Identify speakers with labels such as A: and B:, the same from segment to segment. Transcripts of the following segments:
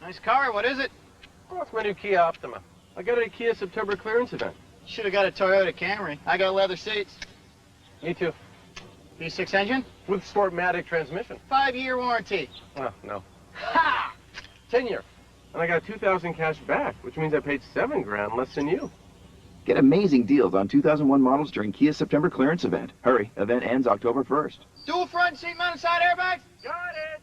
A: Nice car. What is it?
B: Oh, it's my new Kia Optima. I got it at a Kia September clearance event.
A: Should have got a Toyota Camry. I got leather seats.
B: Me too.
A: V6 engine?
B: With Sportmatic transmission.
A: 5-year warranty.
B: Oh, no.
A: Ha!
B: 10-year. And I got 2,000 cash back, which means I paid $7 grand less than you.
C: Get amazing deals on 2001 models during Kia's September clearance event. Hurry, event ends October 1st.
A: Dual front seat mounted side airbags?
B: Got it!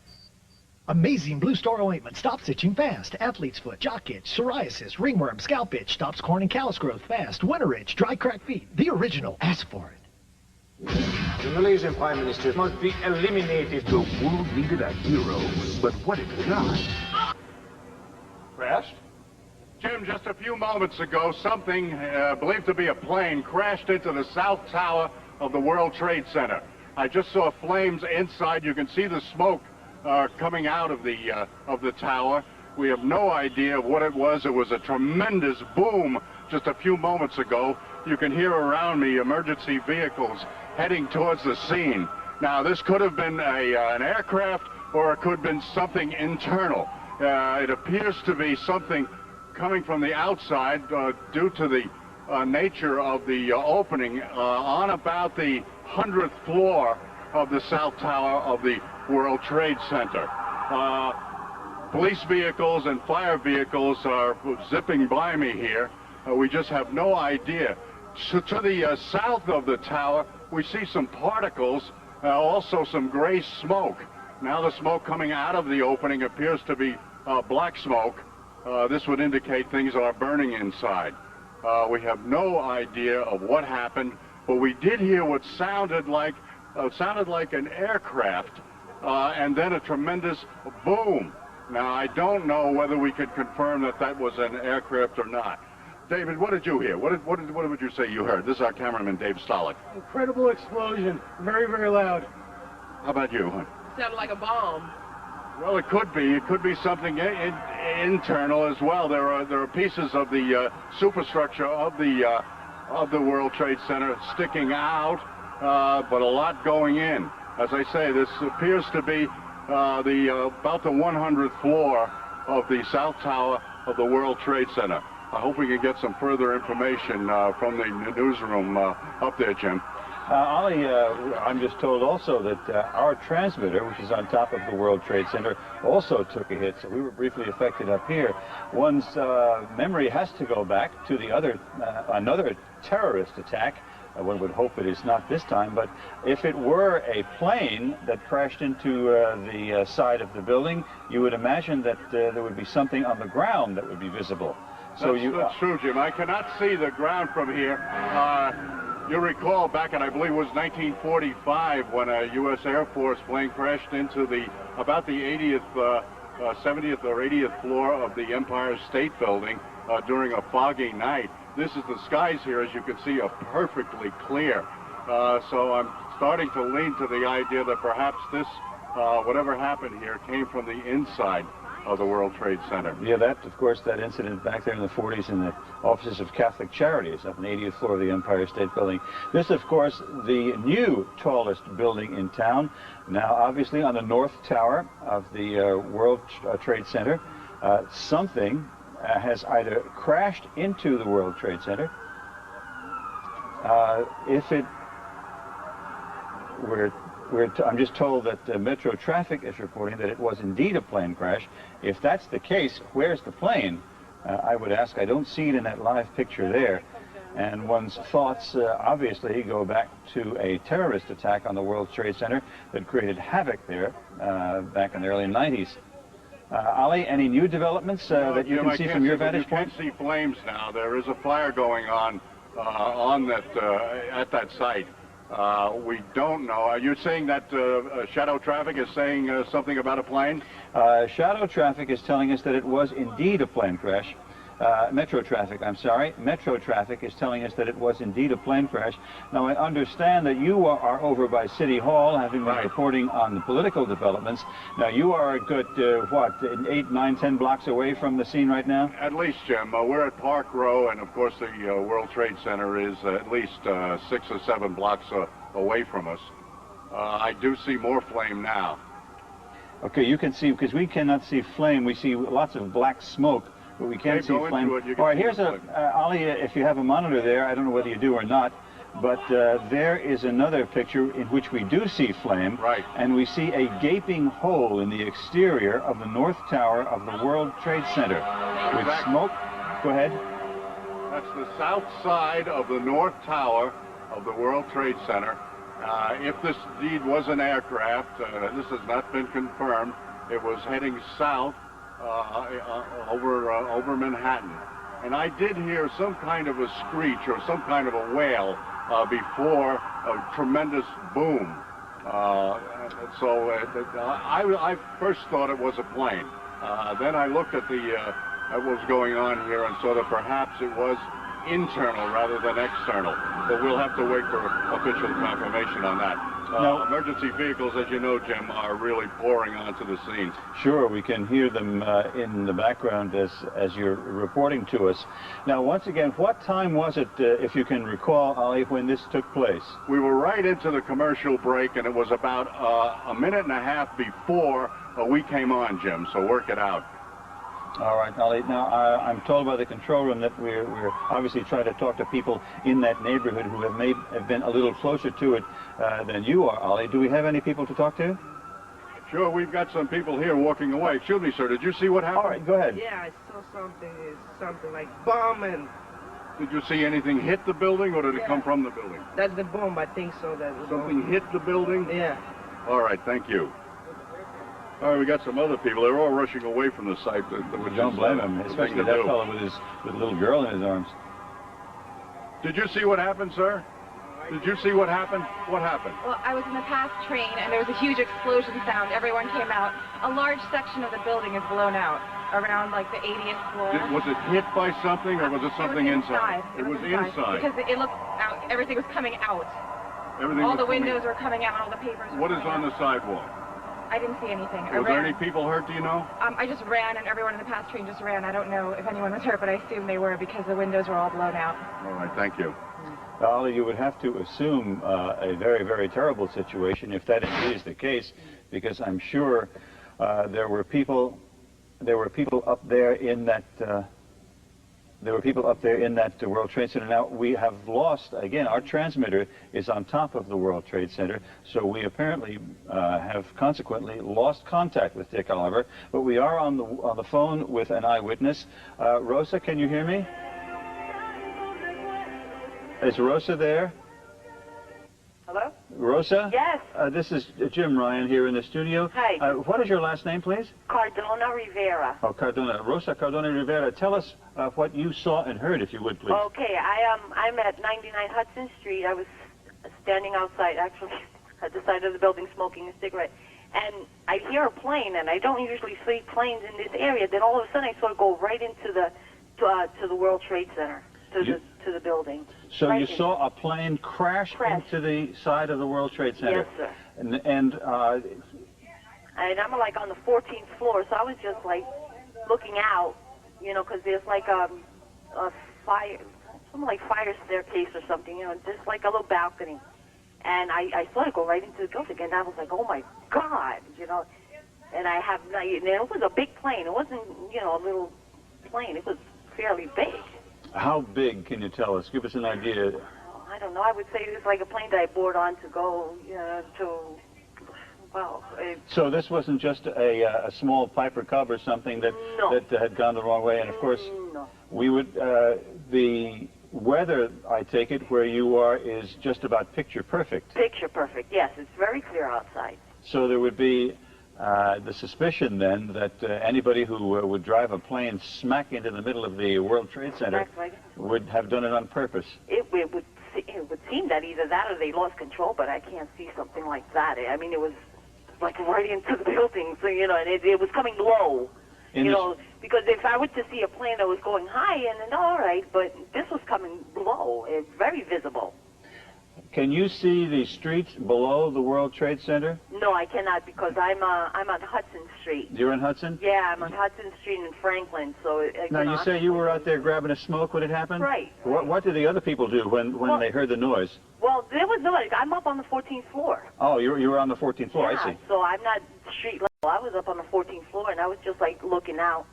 D: Amazing Blue Star Ointment stops itching fast. Athlete's foot, jock itch, psoriasis, ringworm, scalp itch, stops corn and callus growth fast. Winter itch, dry cracked feet. The original. Ask for it.
E: The Malaysian Prime Minister must be eliminated.
F: The world needed a hero, but what it got?
G: Crashed? Jim, just a few moments ago, something believed to be a plane crashed into the South Tower of the World Trade Center. I just saw flames inside. You can see the smoke coming out of the tower. We have no idea of what it was. It was a tremendous boom just a few moments ago. You can hear around me emergency vehicles heading towards the scene. Now, this could have been an aircraft, or it could have been something internal. It appears to be something coming from the outside due to the nature of the opening on about the 100th floor of the South Tower of the World Trade Center. Police vehicles and fire vehicles are zipping by me here. We just have no idea. So to the south of the tower, we see some particles, also some gray smoke. Now the smoke coming out of the opening appears to be black smoke. This would indicate things are burning inside. We have no idea of what happened, but we did hear what sounded like an aircraft, and then a tremendous boom. Now, I don't know whether we could confirm that that was an aircraft or not. David, what did you hear? What would you say you heard? This is our cameraman, Dave Stolick.
H: Incredible explosion. Very, very loud.
G: How about you, hon?
I: Sounded like a bomb.
G: Well, it could be. It could be something internal as well. There are pieces of the superstructure of the World Trade Center sticking out, but a lot going in. As I say, this appears to be about the 100th floor of the South Tower of the World Trade Center. I hope we can get some further information from the newsroom up there, Jim.
J: Ollie, I'm just told also that our transmitter, which is on top of the World Trade Center, also took a hit, so we were briefly affected up here. One's memory has to go back to the another terrorist attack. One would hope it is not this time, but if it were a plane that crashed into the side of the building, you would imagine that there would be something on the ground that would be visible. So
G: that's true, Jim. I cannot see the ground from here. You recall back in, I believe it was 1945, when a U.S. Air Force plane crashed into about the 70th or 80th floor of the Empire State Building during a foggy night. The skies here, as you can see, are perfectly clear. So I'm starting to lean to the idea that perhaps this, whatever happened here, came from the inside of the World Trade Center.
J: Yeah, of course, that incident back there in the 40s in the offices of Catholic Charities up on the 80th floor of the Empire State Building. This, of course, the new tallest building in town. Now, obviously, on the North Tower of the World Trade Center, something has either crashed into the World Trade Center. If it were I'm just told that Metro Traffic is reporting that it was indeed a plane crash. If that's the case, where's the plane? I would ask. I don't see it in that live picture there. And one's thoughts obviously go back to a terrorist attack on the World Trade Center that created havoc there back in the early 90s. Ollie, any new developments that you can see from your vantage point?
G: You can't see flames now. There is a fire going on that at that site. We don't know. Are you saying that Shadow Traffic is saying something about a plane?
J: Shadow Traffic is telling us that it was indeed a plane crash. Metro Traffic, I'm sorry. Metro Traffic is telling us that it was indeed a plane crash. Now, I understand that you are over by City Hall, having been reporting on the political developments. Now, you are a good, 8, 9, 10 blocks away from the scene right now?
G: At least, Jim. We're at Park Row, and of course the World Trade Center is at least 6 or 7 blocks away from us. I do see more flame now.
J: Okay, you can see, because we cannot see flame. We see lots of black smoke, but we can't see flame. All right, here's Ollie, if you have a monitor there, I don't know whether you do or not, but there is another picture in which we do see flame.
G: Right.
J: And we see a gaping hole in the exterior of the North Tower of the World Trade Center with smoke. Go ahead.
G: That's the south side of the North Tower of the World Trade Center. If this indeed was an aircraft, this has not been confirmed, it was heading south over Manhattan. And I did hear some kind of a screech or some kind of a wail before a tremendous boom. I first thought it was a plane. Then I looked at what was going on here and saw that perhaps it was internal rather than external. But we'll have to wait for official confirmation on that.
J: Now,
G: emergency vehicles, as you know, Jim, are really pouring onto the scene.
J: Sure, we can hear them in the background as you're reporting to us. Now, once again, what time was it, if you can recall, Ollie, when this took place?
G: We were right into the commercial break, and it was about a minute and a half before we came on, Jim, so work it out.
J: All right, Ollie. Now, I'm told by the control room that we're obviously trying to talk to people in that neighborhood who have been a little closer to it than you are, Ollie. Do we have any people to talk to?
G: Sure, we've got some people here walking away. Excuse me, sir, did you see what happened?
J: All right, go ahead.
I: Yeah, I saw something like bomb and...
G: Did you see anything hit the building, or did it come from the building?
I: That's the bomb, I think so.
G: Something hit the building?
I: Yeah.
G: All right, thank you. All right, we got some other people. They're all rushing away from the site.
J: Don't blame them, especially that fellow with a little girl in his arms.
G: Did you see what happened, sir? Did you see what happened? What happened?
K: Well, I was in the past train, and there was a huge explosion sound. Everyone came out. A large section of the building is blown out, around like the 80th floor.
G: Was it hit by something, or was it something inside?
K: It was inside. Because it looked out. Everything was coming out. All the windows were coming out, and all the papers were
G: What is on the sidewalk?
K: I didn't see anything.
G: Was there any people hurt, do you know?
K: I just ran, and everyone in the past train just ran. I don't know if anyone was hurt, but I assume they were because the windows were all blown out.
G: All right, thank you.
J: Ollie, you would have to assume a very, very terrible situation if that indeed is the case, because I'm sure there were people up there in that World Trade Center. Now, we have lost, again, our transmitter is on top of the World Trade Center, so we apparently have consequently lost contact with Dick Oliver, but we are on the phone with an eyewitness. Rosa, can you hear me? Is Rosa there?
L: Hello?
J: Rosa?
L: Yes.
J: This is Jim Ryan here in the studio.
L: Hi.
J: What is your last name, please?
L: Cardona Rivera.
J: Oh, Cardona. Rosa Cardona Rivera. Tell us what you saw and heard, if you would, please.
L: Okay, I'm at 99 Hudson Street. I was standing outside, actually, at the side of the building smoking a cigarette. And I hear a plane, and I don't usually see planes in this area. Then all of a sudden I saw it go right into the World Trade Center, to the building.
J: So you saw a plane crash into the side of the World Trade Center?
L: Yes, sir.
J: And
L: I'm like on the 14th floor, so I was just like looking out, you know, because there's like a fire, something like fire staircase or something, you know, just like a little balcony. And I saw it go right into the building, and I was like, oh my God, you know. And it was a big plane. It wasn't, you know, a little plane. It was fairly big.
J: How big, can you tell us? Give us an idea.
L: I don't know. I would say it was like a plane that I board on to go, you know, well.
J: So this wasn't just a small Piper Cub or something that had gone the wrong way. And of course, we would the weather, I take it, where you are is just about picture perfect.
L: Picture perfect. Yes, it's very clear outside.
J: So there would be the suspicion then that anybody who would drive a plane smack into the middle of the World Trade Center would have done it on purpose.
L: It would seem that either that or they lost control, but I can't see something like that. I mean, it was like right into the building, so, you know, and it was coming low. You know, because if I were to see a plane that was going high, and all right, but this was coming low. It's very visible.
J: Can you see the streets below the World Trade Center?
L: No, I cannot, because I'm on Hudson Street.
J: You're in Hudson?
L: Yeah, I'm on Hudson Street in Franklin. So
J: now you say you were out there grabbing a smoke when it happened?
L: Right.
J: What did the other people do when they heard the noise?
L: Well, there was noise. I'm up on the 14th floor.
J: Oh, you were on the 14th floor.
L: Yeah,
J: I see.
L: So I'm not street. I was up on the 14th floor, and I was just like looking out,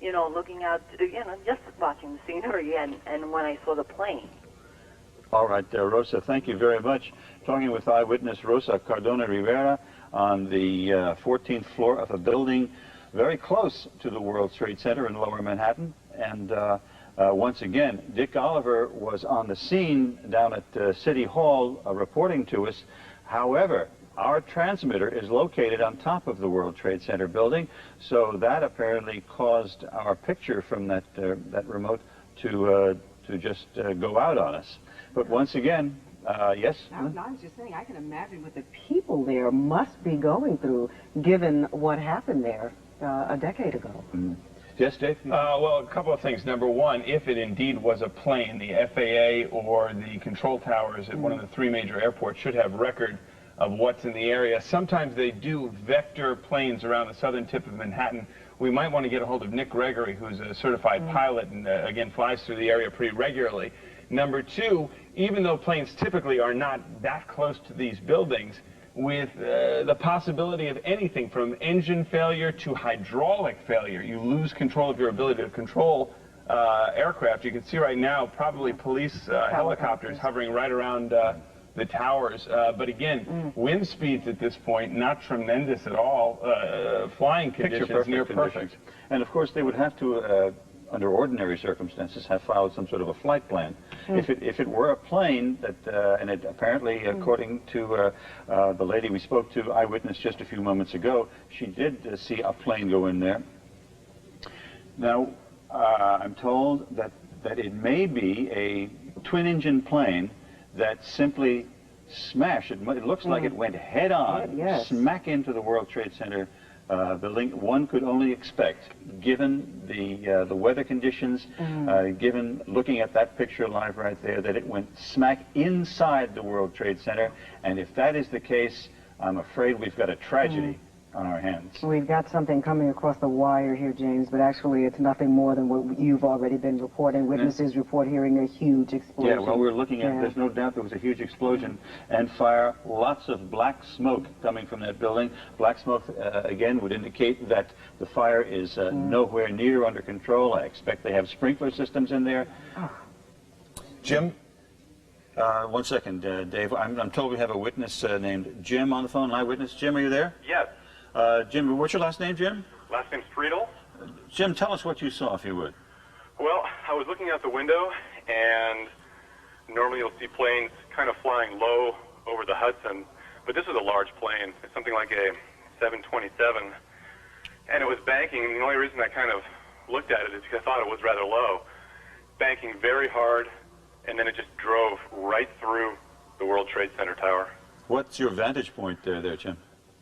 L: just watching the scenery, and when I saw the plane.
J: All right, Rosa, thank you very much. Talking with eyewitness Rosa Cardona Rivera on the 14th floor of a building very close to the World Trade Center in Lower Manhattan. And once again, Dick Oliver was on the scene down at City Hall reporting to us. However, our transmitter is located on top of the World Trade Center building, so that apparently caused our picture from that remote to just go out on us. But once again, yes?
M: I was just saying, I can imagine what the people there must be going through, given what happened there a decade ago.
J: Mm-hmm. Yes, Dave?
B: Well, a couple of things. Number one, if it indeed was a plane, the FAA or the control towers at one of the three major airports should have record of what's in the area. Sometimes they do vector planes around the southern tip of Manhattan. We might want to get a hold of Nick Gregory, who's a certified pilot and, again, flies through the area pretty regularly. Number two, even though planes typically are not that close to these buildings, with the possibility of anything from engine failure to hydraulic failure, you lose control of your ability to control aircraft. You can see right now probably police helicopters hovering right around the towers. But again, wind speeds at this point, not tremendous at all. Flying conditions near perfect.
J: And of course, they would have to, under ordinary circumstances, have filed some sort of a flight plan. If it were a plane that, and it apparently, according to the lady we spoke to, eyewitness just a few moments ago, she did see a plane go in there. Now, I'm told that it may be a twin-engine plane that simply smashed. It looks like it went head-on, smack into the World Trade Center building. One could only expect, given the weather conditions, given looking at that picture live right there, that it went smack inside the World Trade Center. And if that is the case, I'm afraid we've got a tragedy on our hands.
M: We've got something coming across the wire here, James, but actually it's nothing more than what you've already been reporting. Witnesses report hearing a huge explosion.
J: Yeah, well, we're looking at, there's no doubt there was a huge explosion and fire, lots of black smoke coming from that building. Black smoke, again, would indicate that the fire is nowhere near under control. I expect they have sprinkler systems in there. Jim? 1 second, Dave. I'm told we have a witness named Jim on the phone, an eyewitness. Jim, are you there?
N: Yes.
J: Jim, what's your last name, Jim?
N: Last name's Friedel.
J: Jim, tell us what you saw, if you would.
N: Well, I was looking out the window, and normally you'll see planes kind of flying low over the Hudson, but this was a large plane. It's something like a 727, and it was banking, and the only reason I kind of looked at it is because I thought it was rather low. Banking very hard, and then it just drove right through the World Trade Center tower.
J: What's your vantage point there, Jim?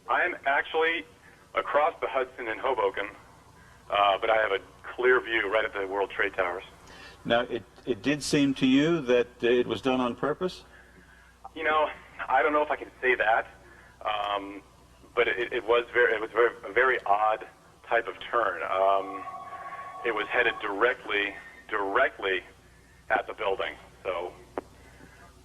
N: I'm actually across the Hudson in Hoboken, but I have a clear view right at the World Trade Towers.
J: Now, it did seem to you that it was done on purpose?
N: You know, I don't know if I can say that, but it was a very odd type of turn. It was headed directly at the building. So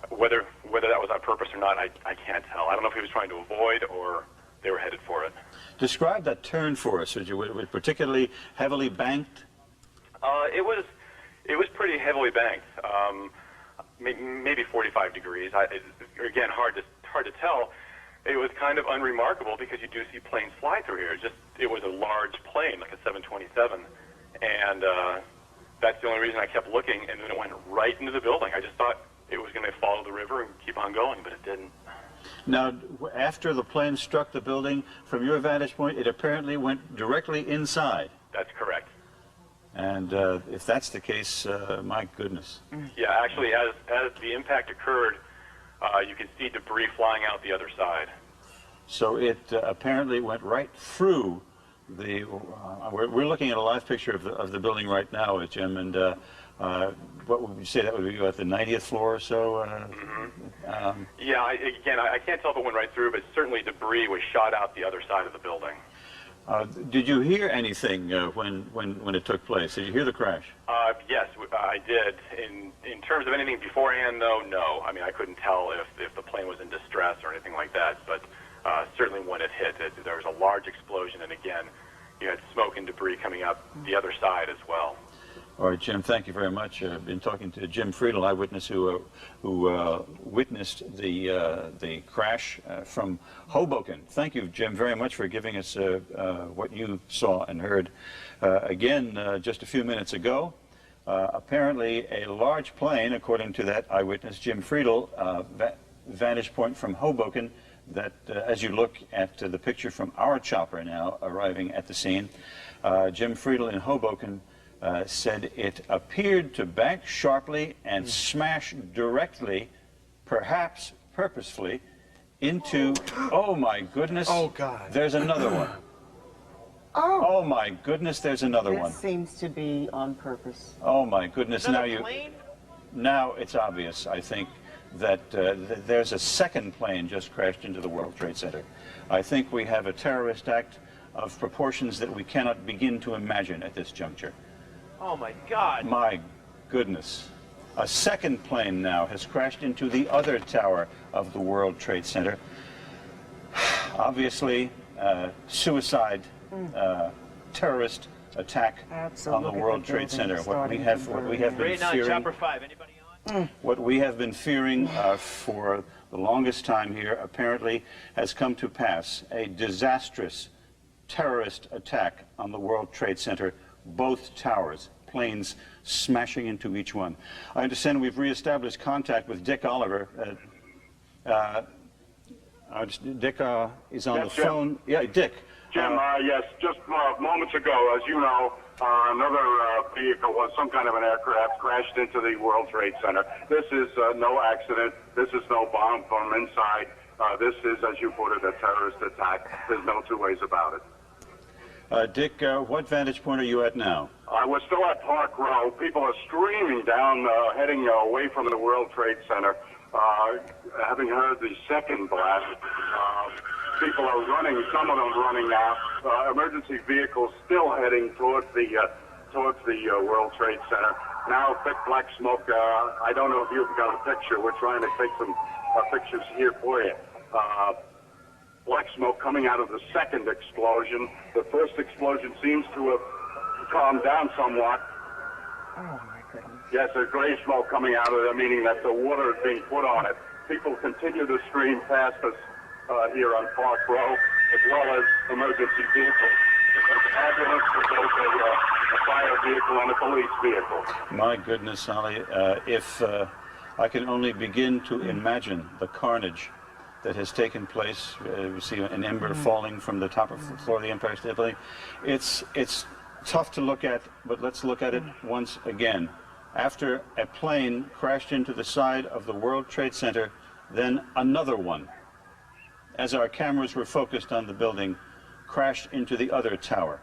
N: whether that was on purpose or not, I can't tell. I don't know if he was trying to avoid or they were headed for it.
J: Describe that turn for us. Was it particularly heavily banked?
N: It was pretty heavily banked, maybe 45 degrees. Again, hard to tell. It was kind of unremarkable because you do see planes fly through here. It was a large plane, like a 727, and that's the only reason I kept looking. And then it went right into the building. I just thought it was going to follow the river and keep on going, but it didn't.
J: Now, after the plane struck the building, from your vantage point, it apparently went directly inside.
N: That's correct.
J: And if that's the case, my goodness.
N: Yeah, actually, as the impact occurred, you could see debris flying out the other side.
J: So it apparently went right through the... we're looking at a live picture of the building right now, Jim, and what would you say that would be, at the 90th floor or so?
N: Yeah, I can't tell if it went right through, but certainly debris was shot out the other side of the building.
J: Did you hear anything when it took place? Did you hear the crash?
N: Yes, I did. In terms of anything beforehand, though, no. I mean, I couldn't tell if the plane was in distress or anything like that, but certainly when it hit, there was a large explosion debris coming out the other side as well.
J: All right, Jim, thank you very much. I've been talking to Jim Friedel, eyewitness who witnessed the crash from Hoboken. Thank you, Jim, very much for giving us what you saw and heard. Again, just a few minutes ago, apparently a large plane, according to that eyewitness, Jim Friedel, vantage point from Hoboken, that as you look at the picture from our chopper now arriving at the scene, Jim Friedel in Hoboken said it appeared to bank sharply and smash directly, perhaps purposefully, into, oh my goodness,
O: oh God,
J: there's another one. Oh my goodness, there's another one.
P: This seems to be on purpose.
J: Oh my goodness, now it's obvious, I think, that there's a second plane just crashed into the World Trade Center. I think we have a terrorist act of proportions that we cannot begin to imagine at this juncture.
O: oh my God.
J: My goodness. A second plane now has crashed into the other tower of the World Trade Center. Obviously, suicide, terrorist attack on the World Trade Center. What we have been fearing.
O: Chopper 5. Anybody on?
J: What we have been fearing for the longest time here apparently has come to pass. A disastrous terrorist attack on the World Trade Center. Both towers, planes smashing into each one. I understand we've reestablished contact with Dick Oliver. Dick is on the phone. Yeah, Dick.
G: Jim, yes, just moments ago, as you know, another vehicle, some kind of an aircraft, crashed into the World Trade Center. This is no accident. This is no bomb from inside. This is, as you put it, a terrorist attack. There's no two ways about it.
J: Dick, what vantage point are you at now?
G: We're still at Park Row. People are streaming down, heading away from the World Trade Center. Having heard the second blast, people are running, some of them running now. Emergency vehicles still heading towards the World Trade Center. Now, thick black smoke. I don't know if you've got a picture. We're trying to take some pictures here for you. Black smoke coming out of the second explosion. The first explosion seems to have calmed down somewhat.
P: Oh, my goodness.
G: Yes, there's gray smoke coming out of it, meaning that the water is being put on it. People continue to stream past us here on Park Row, as well as emergency vehicles. An ambulance, a fire vehicle, and a police vehicle.
J: My goodness, Sally, if I can only begin to imagine the carnage that has taken place. We see an ember falling from the top of the floor of the Empire State Building. It's tough to look at, but let's look at it once again. After a plane crashed into the side of the World Trade Center, then another one, as our cameras were focused on the building, crashed into the other tower.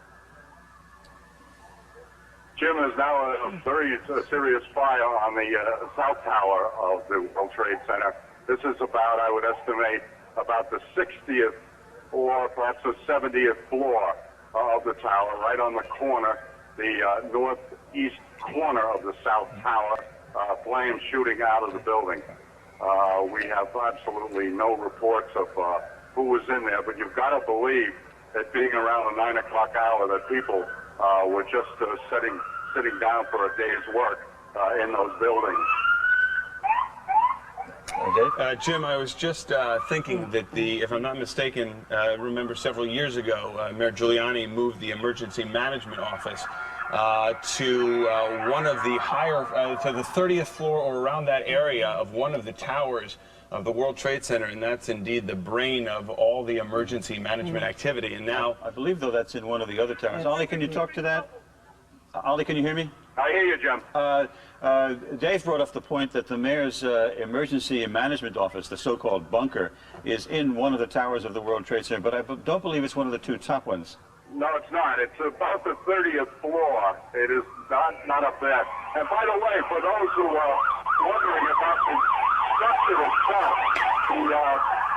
G: Jim, is now a very serious fire on the south tower of the World Trade Center. This is about, I would estimate, about the 60th or perhaps the 70th floor of the tower, right on the corner, the northeast corner of the south tower, flames shooting out of the building. We have absolutely no reports of who was in there, but you've got to believe that being around the 9 o'clock hour that people were just sitting down for a day's work in those buildings.
B: Jim, I was just thinking that if I'm not mistaken, remember several years ago, Mayor Giuliani moved the emergency management office to one of the higher, to the 30th floor or around that area of one of the towers of the World Trade Center, and that's indeed the brain of all the emergency management activity. And now,
J: I believe, though, that's in one of the other towers. Ollie, can you talk to that? Ollie, can you hear me?
G: I hear you, Jim.
J: Dave brought up the point that the mayor's emergency management office, the so-called bunker, is in one of the towers of the World Trade Center, but I don't believe it's one of the two top ones.
G: No, it's not. It's about the 30th floor. It is not up there. And by the way, for those who are wondering about the structure itself,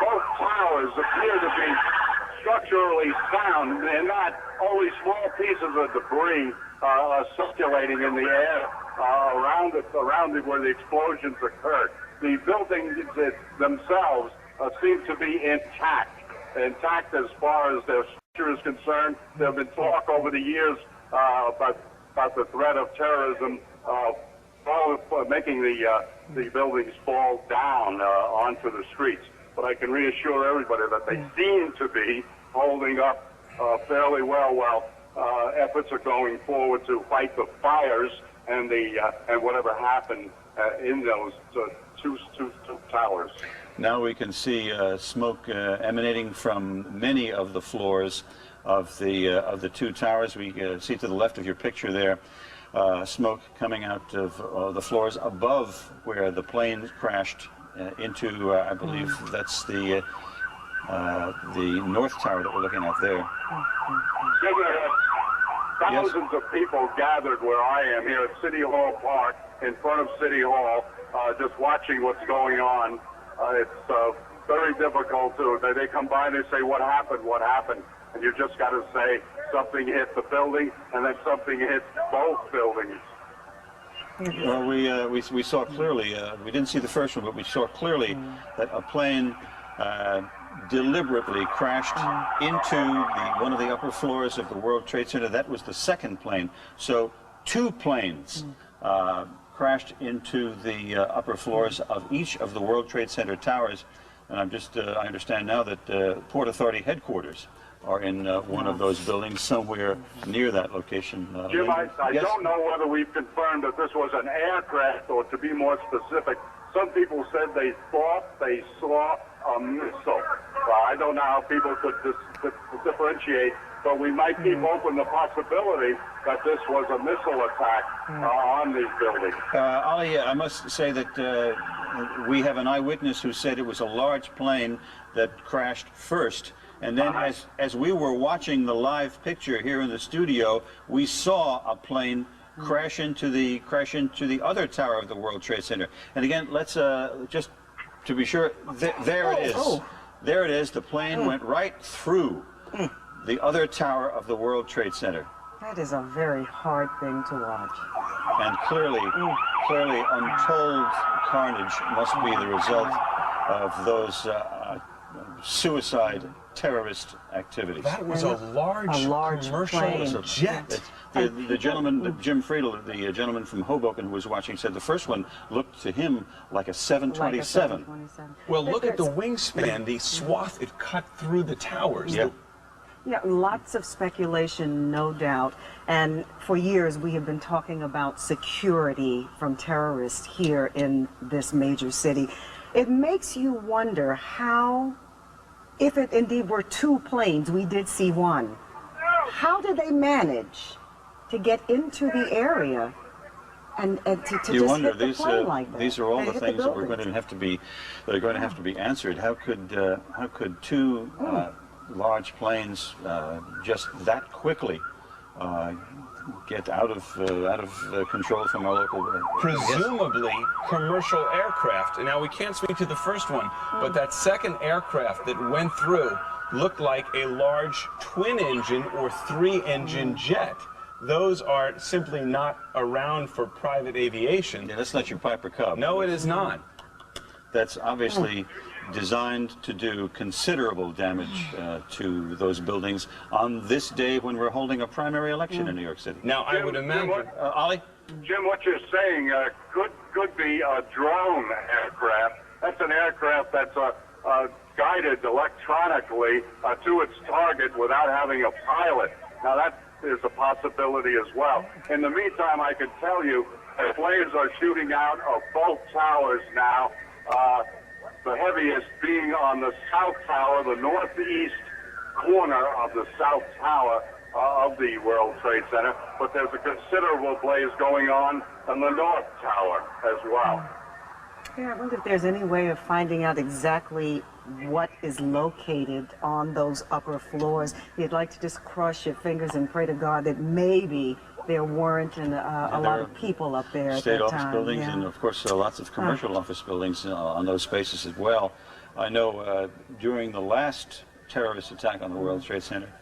G: both towers appear to be structurally sound. They're not only small pieces of debris circulating in the air around where the explosions occurred. The buildings themselves seem to be intact as far as their is concerned, there have been talk over the years about the threat of terrorism making the buildings fall down onto the streets. But I can reassure everybody that they seem to be holding up fairly well while efforts are going forward to fight the fires and whatever happened in those two towers.
J: Now we can see smoke emanating from many of the floors of the two towers. We see to the left of your picture there, smoke coming out of the floors above where the plane crashed into. I believe that's the north tower that we're looking at there.
G: Thousands of people gathered where I am here at City Hall Park, in front of City Hall, just watching what's going on. It's very difficult they come by and they say, what happened, what happened? And you just got to say something hit the building and then something hit both buildings.
J: Well, we saw clearly, we didn't see the first one, but we saw clearly that a plane deliberately crashed into one of the upper floors of the World Trade Center. That was the second plane. So two planes crashed into the upper floors of each of the World Trade Center towers. And I understand now that Port Authority headquarters are in one of those buildings somewhere near that location.
G: Jim, I don't know whether we've confirmed that this was an aircraft, or to be more specific, some people said they thought they saw a missile. I don't know how people could differentiate, but we might keep open the possibility that this was a missile attack on these buildings.
J: Ali, I must say that we have an eyewitness who said it was a large plane that crashed first. And then as we were watching the live picture here in the studio, we saw a plane crash into the other tower of the World Trade Center. And again, let's just to be sure, there it is. There it is. The plane went right through the other tower of the World Trade Center.
M: That is a very hard thing to watch.
J: And clearly untold carnage must be the result of those suicide terrorist activities.
B: That was a large commercial jet.
J: The gentleman, Jim Friedel, the gentleman from Hoboken who was watching, said the first one looked to him like a 727.
B: Well, look at the wingspan, the swath it cut through the towers.
J: Yeah.
P: Yeah, lots of speculation, no doubt. And for years we have been talking about security from terrorists here in this major city. It makes you wonder how, if it indeed were two planes, we did see one, how did they manage to get into the area and to
J: you
P: just
J: wonder,
P: hit the plane like that?
J: These are all the
P: hit
J: things that are
P: buildings.
J: going to have to be answered. How could two large planes just that quickly get out of control from our local?
B: Presumably commercial aircraft. And now we can't speak to the first one, but that second aircraft that went through looked like a large twin-engine or three-engine jet. Those are simply not around for private aviation.
J: Yeah, that's not your Piper Cub.
B: No, it is not.
J: That's obviously designed to do considerable damage to those buildings on this day when we're holding a primary election in New York City.
B: Now, I would imagine...
J: Ollie?
G: Jim, what you're saying could be a drone aircraft. That's an aircraft that's guided electronically to its target without having a pilot. Now, that is a possibility as well. In the meantime, I can tell you that flames are shooting out of both towers now. The heaviest being on the south tower, the northeast corner of the south tower of the World Trade Center, but there's a considerable blaze going on the north tower as well.
P: Yeah, I wonder if there's any way of finding out exactly what is located on those upper floors. You'd like to just cross your fingers and pray to God that maybe there weren't a lot of people up there at
J: State
P: that
J: office
P: time.
J: buildings
P: Yeah.
J: and, of course, lots of commercial office buildings on those spaces as well. I know during the last terrorist attack on the World Trade Center,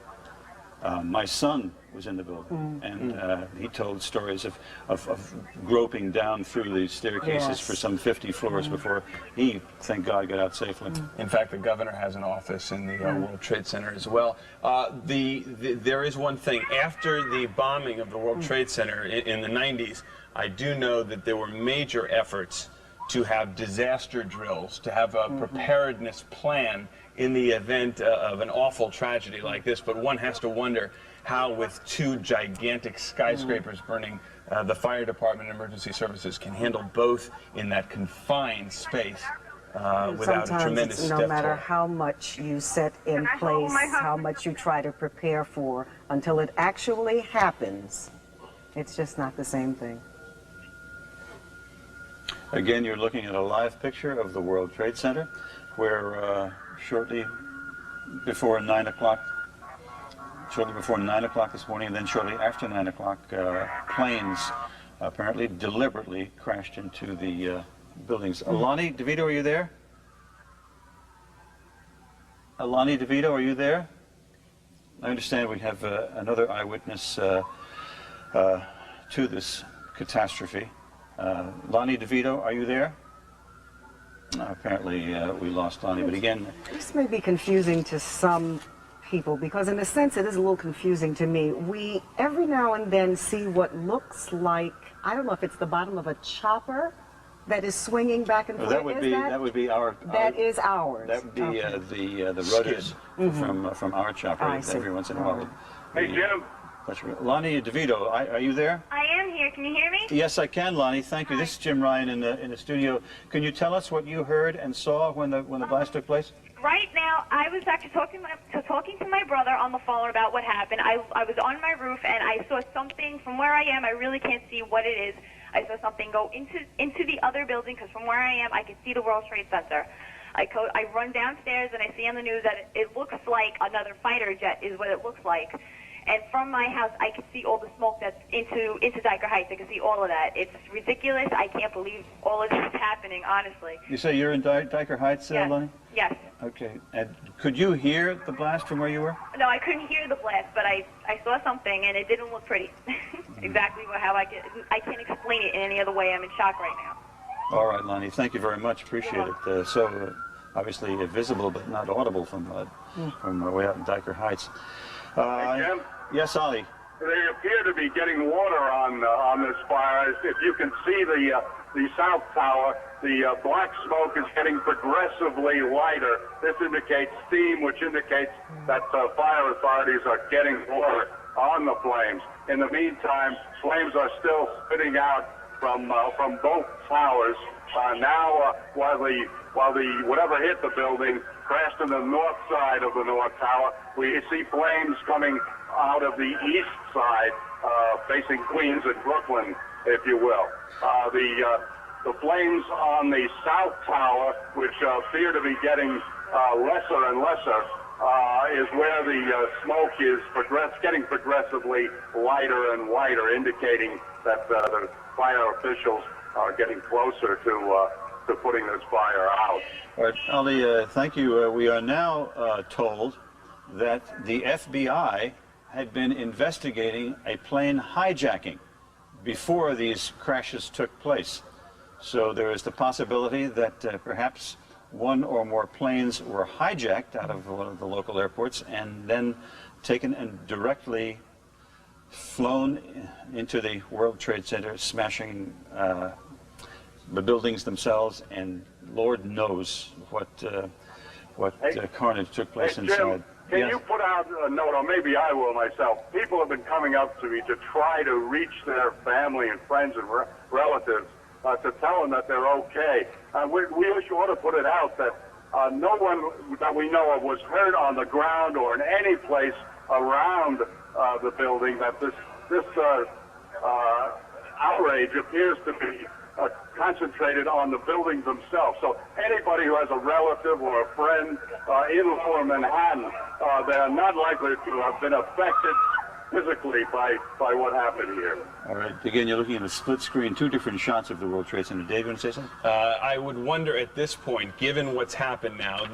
J: My son was in the building, and he told stories of groping down through the staircases for some 50 floors before he, thank God, got out safely.
B: In fact, the governor has an office in the World Trade Center as well. There is one thing. After the bombing of the World Trade Center in the 90s, I do know that there were major efforts to have disaster drills, to have a preparedness plan in the event of an awful tragedy like this. But one has to wonder how, with two gigantic skyscrapers burning, the fire department and emergency services can handle both in that confined space without a tremendous
P: no matter how much you set in place, how much you try to prepare for, until it actually happens, it's just not the same thing.
J: Again, you're looking at a live picture of the World Trade Center, where shortly before 9 o'clock this morning, and then shortly after 9 o'clock, planes apparently deliberately crashed into the buildings. Alani DeVito, are you there? Alani DeVito, are you there? I understand we have another eyewitness to this catastrophe. Lonnie DeVito, are you there? Apparently we lost Lonnie, but again...
P: This may be confusing to some people, because in a sense it is a little confusing to me. We every now and then see what looks like, I don't know if it's the bottom of a chopper that is swinging back and forth.
J: That would be our...
P: That is ours.
J: That would be the rudders from our chopper every once in a while.
G: Hey, Jim.
J: Lonnie DeVito, are you there?
Q: I am here. Can you hear me?
J: Yes, I can, Lonnie. Thank you. This is Jim Ryan in the studio. Can you tell us what you heard and saw when the blast took place?
Q: Right now, I was actually talking to my brother on the phone about what happened. I was on my roof and I saw something from where I am. I really can't see what it is. I saw something go into the other building, because from where I am, I can see the World Trade Center. I run downstairs and I see on the news that it looks like another fighter jet is what it looks like. And from my house, I can see all the smoke that's into Diker Heights. I can see all of that. It's ridiculous. I can't believe all of this is happening, honestly.
J: You say you're in Diker Heights,
Q: yes.
J: Lonnie?
Q: Yes.
J: Okay. And could you hear the blast from where you were?
Q: No, I couldn't hear the blast, but I saw something, and it didn't look pretty. Exactly how I can't explain it in any other way. I'm in shock right now.
J: All right, Lonnie. Thank you very much. Appreciate it. So obviously visible but not audible from way out in Diker Heights.
G: Hey, Jim?
J: Yes, Ollie.
G: They appear to be getting water on this fire. If you can see the South Tower, the black smoke is getting progressively lighter. This indicates steam, which indicates that fire authorities are getting water on the flames. In the meantime, flames are still spitting out from both towers. Now, while the whatever hit the building crashed on the north side of the North Tower, we see flames coming out of the east side, facing Queens and Brooklyn, if you will. The flames on the South Tower, which appear to be getting lesser and lesser, is where the smoke is getting progressively lighter and lighter, indicating that the fire officials are getting closer to putting this fire out.
J: All right, Ali, thank you. We are now told that the FBI had been investigating a plane hijacking before these crashes took place. So there is the possibility that perhaps one or more planes were hijacked out of one of the local airports and then taken and directly flown into the World Trade Center, smashing the buildings themselves, and Lord knows what carnage took place inside.
G: Jim, can you put out a note, or maybe I will myself? People have been coming up to me to try to reach their family and friends and relatives to tell them that they're okay. We ought to put it out that no one that we know of was hurt on the ground or in any place around the building, that this outrage appears to be concentrated on the buildings themselves. So anybody who has a relative or a friend in Lower Manhattan, they are not likely to have been affected physically by what happened here.
J: All right. Again, you're looking at a split screen, two different shots of the World Trade Center. Dave, you want to say something?
B: I would wonder at this point, given what's happened now,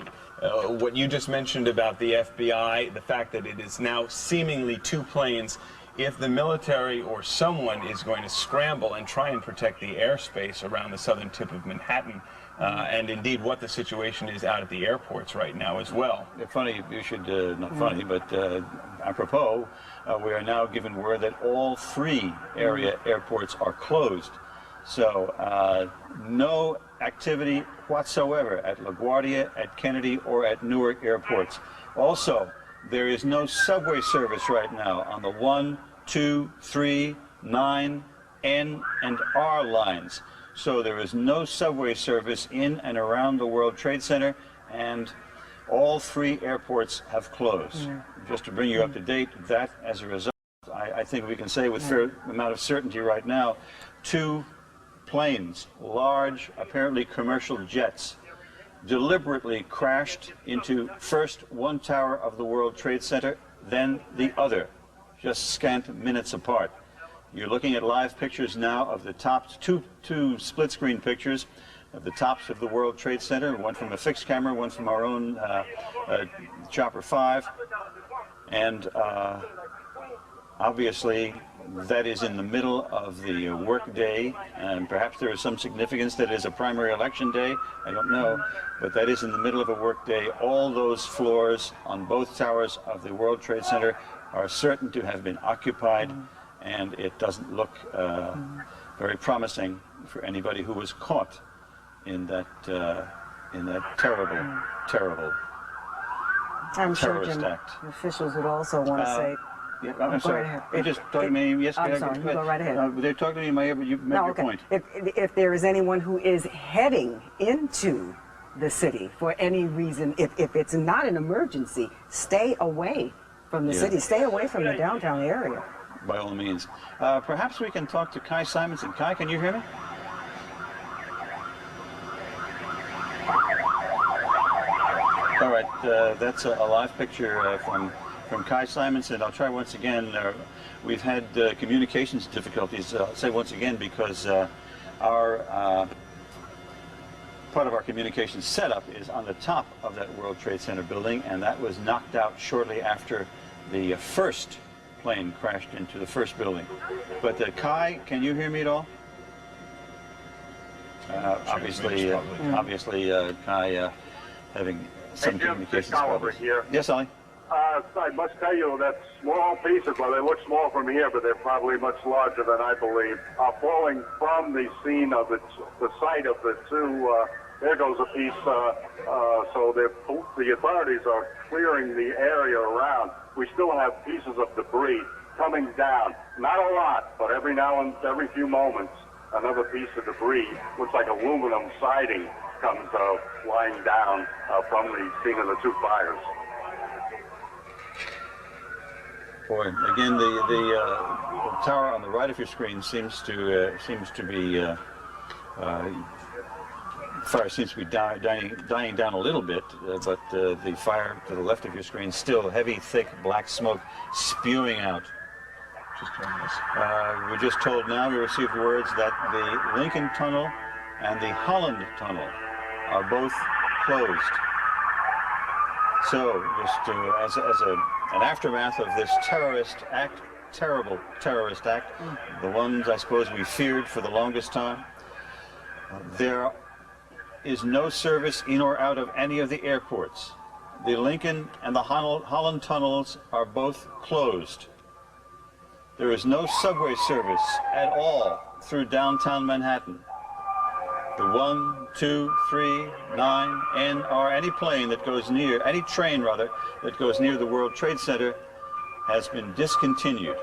B: what you just mentioned about the FBI, the fact that it is now seemingly two planes, if the military or someone is going to scramble and try and protect the airspace around the southern tip of Manhattan, and indeed what the situation is out at the airports right now as well.
J: Funny, you should, not funny, but apropos, we are now given word that all three area airports are closed. So no activity whatsoever at LaGuardia, at Kennedy, or at Newark airports. Also, there is no subway service right now on the 1, 2, 3, 9, N, and R lines. So there is no subway service in and around the World Trade Center, and all three airports have closed. Just to bring you up to date, that as a result, I think we can say with a fair amount of certainty right now, two planes, large, apparently commercial jets, deliberately crashed into first one tower of the World Trade Center, then the other, just scant minutes apart. You're looking at live pictures now of the tops, two split-screen pictures of the tops of the World Trade Center, one from a fixed camera, one from our own Chopper 5. And obviously, that is in the middle of the work day, and perhaps there is some significance that it is a primary election day. I don't know, but that is in the middle of a work day. All those floors on both towers of the World Trade Center are certain to have been occupied, and it doesn't look very promising for anybody who was caught in that terrible, terrible
P: I'm sure,
J: terrorist
P: Jim,
J: act.
P: officials would also want to say.
J: Yeah, I'm sorry. You just talking to me. Yes,
P: I'm sorry. You go right ahead.
J: They're talking to me in my ear, but you made your point.
P: If there is anyone who is heading into the city for any reason, if it's not an emergency, stay away from the city. Stay away from the downtown area.
J: By all means. Perhaps we can talk to Kai Simonson. Kai, can you hear me? All right, that's a live picture from Kai Simonson. I'll try once again. We've had communications difficulties, I'll say once again, because our part of our communications setup is on the top of that World Trade Center building, and that was knocked out shortly after the first plane crashed into the first building. But Kai, can you hear me at all? Obviously, Kai having some communications problems.
G: Here.
J: Yes, Ollie?
G: I must tell you that small pieces, well, they look small from here, but they're probably much larger than I believe, are falling from the scene of the site of the two. There goes a piece. So the authorities are clearing the area around. We still have pieces of debris coming down. Not a lot, but every few moments, another piece of debris, looks like aluminum siding, comes flying down from the scene of the two fires.
J: Boy, again, the tower on the right of your screen seems to be fire seems to be dying down a little bit, but the fire to the left of your screen still heavy, thick black smoke spewing out. We're just told now, we received words that the Lincoln Tunnel and the Holland Tunnel are both closed. So, just as an aftermath of this terrorist act, terrible terrorist act, the ones I suppose we feared for the longest time, there is no service in or out of any of the airports. The Lincoln and the Holland tunnels are both closed. There is no subway service at all through downtown Manhattan. The 1, 2, 3, 9, N, R, any plane that goes near, any train rather, that goes near the World Trade Center has been discontinued.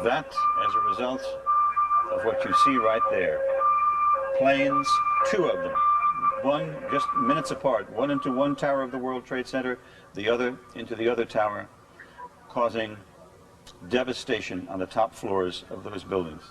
J: That as a result of what you see right there. Planes, two of them, one just minutes apart, one into one tower of the World Trade Center, the other into the other tower, causing devastation on the top floors of those buildings.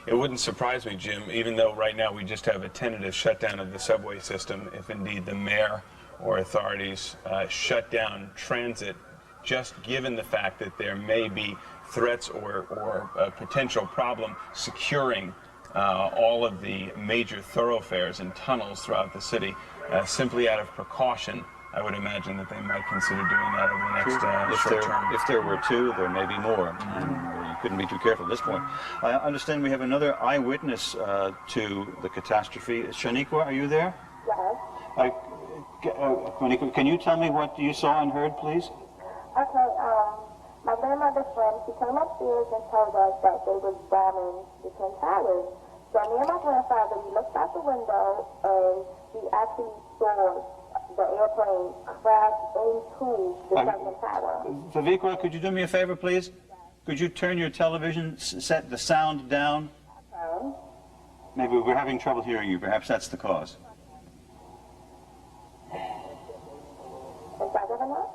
B: It wouldn't surprise me, Jim, even though right now we just have a tentative shutdown of the subway system, if indeed the mayor or authorities shut down transit just given the fact that there may be threats or a potential problem securing all of the major thoroughfares and tunnels throughout the city, simply out of precaution. I would imagine that they might consider doing that over the next short term.
J: If there were two, there may be more. And you couldn't be too careful at this point. I understand we have another eyewitness to the catastrophe. Shaniqua, are you there?
R: Yes.
J: Shaniqua, can you tell me what you saw and heard, please?
R: Okay, my grandmother's friend, she came upstairs and told us that they was bombing the Twin Towers. So me and my grandfather, we looked out the window and we actually saw the airplane crash into the second tower.
J: Vivikra, could you do me a favor, please? Could you turn your television, set the sound down?
R: Okay.
J: Maybe we're having trouble hearing you. Perhaps that's the cause.
R: Is that good enough?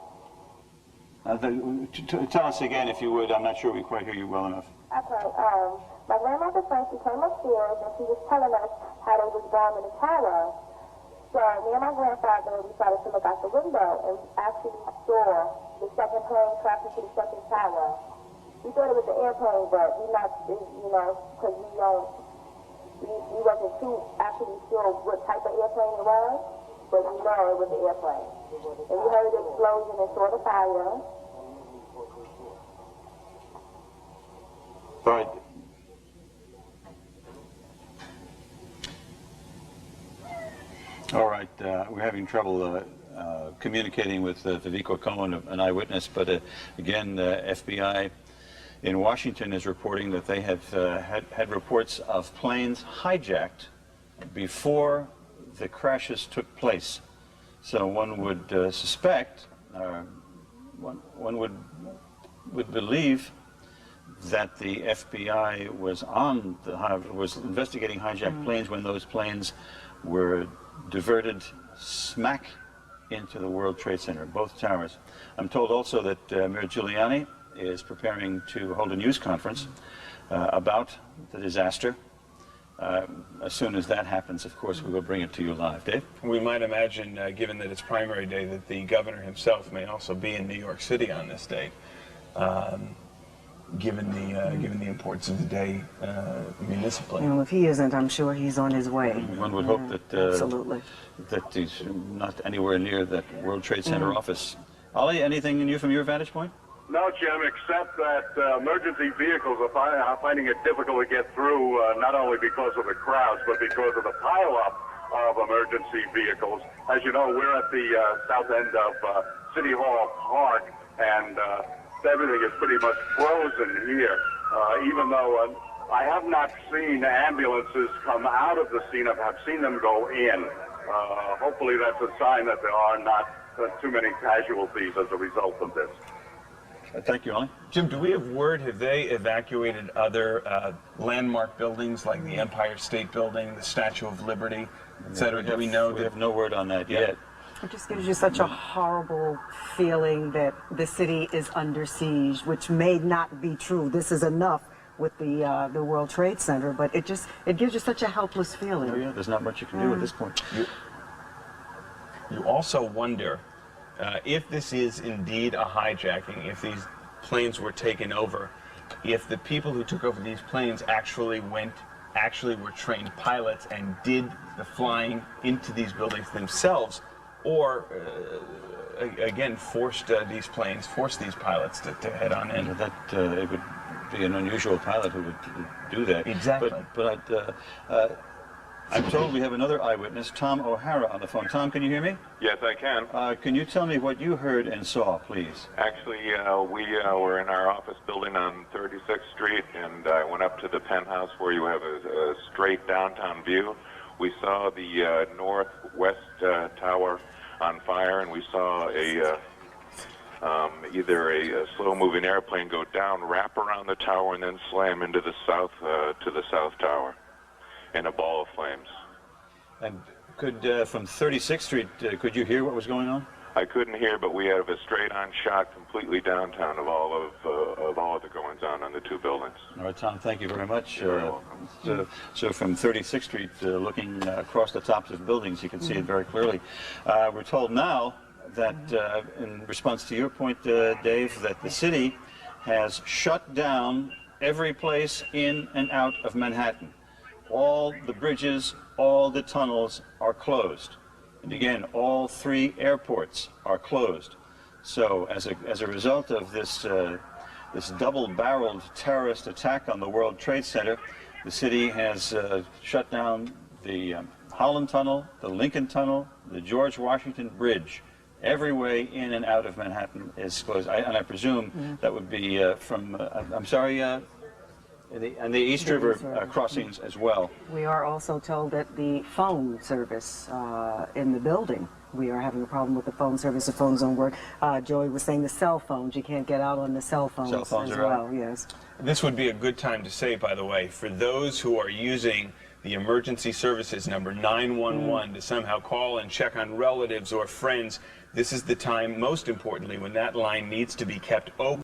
J: Tell us again, if you would. I'm not sure we quite hear you well enough.
R: Okay, my grandmother's friend, she came upstairs and she was telling us how they was bombing the tower. So me and my grandfather, we started to look out the window and we actually saw the second plane crash into the second tower. We thought it was the airplane, but we not, you know, because we wasn't too actually sure what type of airplane it was, but we know it was the airplane. And we heard the explosion and saw the fire.
J: Right. All right, we're having trouble communicating with Vivikra Cohen, an eyewitness, but again, FBI in Washington is reporting that they have had reports of planes hijacked before the crashes took place. So one would suspect, one would believe that the FBI was investigating hijacked planes when those planes were diverted smack into the World Trade Center, both towers. I'm told also that Mayor Giuliani is preparing to hold a news conference about the disaster. As soon as that happens, of course, we will bring it to you live. Dave? We
B: might imagine, given that it's primary day, that the governor himself may also be in New York City on this date. Given the importance of the day municipally.
P: You know, if he isn't, I'm sure he's on his way.
J: One would hope that
P: absolutely
J: that he's not anywhere near that World Trade Center office. Ollie, anything new from your vantage point?
G: No, Jim, except that emergency vehicles are finding it difficult to get through, not only because of the crowds, but because of the pileup of emergency vehicles. As you know, we're at the south end of City Hall Park, and everything is pretty much frozen here, even though I have not seen ambulances come out of the scene. I've seen them go in. Hopefully that's a sign that there are not too many casualties as a result of this.
J: Thank you, Ollie.
B: Jim, do we have word, have they evacuated other landmark buildings like the Empire State Building, the Statue of Liberty, etc.? Do we know?
J: We have no word on that yet.
P: It just gives you such a horrible feeling that the city is under siege, which may not be true. This is enough with the World Trade Center, but it gives you such a helpless feeling.
J: Oh, yeah, there's not much you can do at this point.
B: You also wonder if this is indeed a hijacking, if these planes were taken over, if the people who took over these planes actually were trained pilots and did the flying into these buildings themselves, or again forced these pilots to head on in.
J: That it would be an unusual pilot who would do that.
B: Exactly.
J: But I'm told we have another eyewitness, Tom O'Hara, on the phone. Tom, can you hear me?
N: Yes, I can.
J: Can you tell me what you heard and saw, please?
N: Actually, we were in our office building on 36th Street, and I went up to the penthouse where you have a straight downtown view. We saw the northwest tower on fire, and we saw either a slow-moving airplane go down, wrap around the tower, and then slam into the south tower in a ball of flames.
J: And could from 36th Street, could you hear what was going on?
N: I couldn't hear, but we have a straight-on shot completely downtown of all of the goings-on the two buildings.
J: All right, Tom, thank you very much.
N: You're welcome.
J: So from 36th Street, looking across the tops of buildings, you can see it very clearly. We're told now that, in response to your point, Dave, that the city has shut down every place in and out of Manhattan. All the bridges, all the tunnels are closed. And again, all 3 airports are closed. So as a result of this, this double-barreled terrorist attack on the World Trade Center, the city has shut down the Holland Tunnel, the Lincoln Tunnel, the George Washington Bridge. Every way in and out of Manhattan is closed. And I presume that would be from, I'm sorry, and the East River crossings as well.
P: We are also told that the phone service in the building, we are having a problem with the phone service. The phones don't work. Joey was saying the cell phones, you can't get out on the cell phones, as well. Yes.
B: This would be a good time to say, by the way, for those who are using the emergency services number 911 to somehow call and check on relatives or friends, this is the time, most importantly, when that line needs to be kept open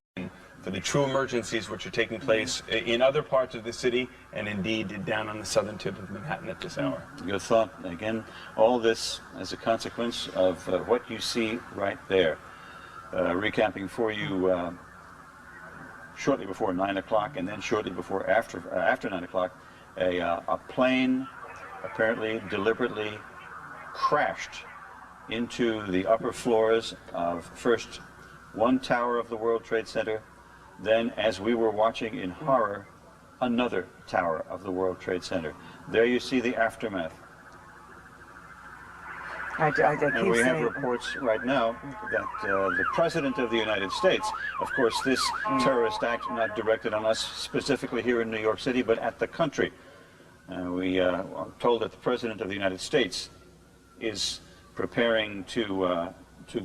B: for the true emergencies which are taking place in other parts of the city and indeed down on the southern tip of Manhattan at this hour.
J: Good thought. Again, all this as a consequence of what you see right there. Recapping for you, shortly before 9 o'clock and then shortly before after 9 o'clock, a plane apparently deliberately crashed into the upper floors of first one tower of the World Trade Center, then, as we were watching in horror, another tower of the World Trade Center. There you see the aftermath. And we have reports right now that the President of the United States, of course this terrorist act not directed on us specifically here in New York City, but at the country. We are told that the President of the United States is preparing to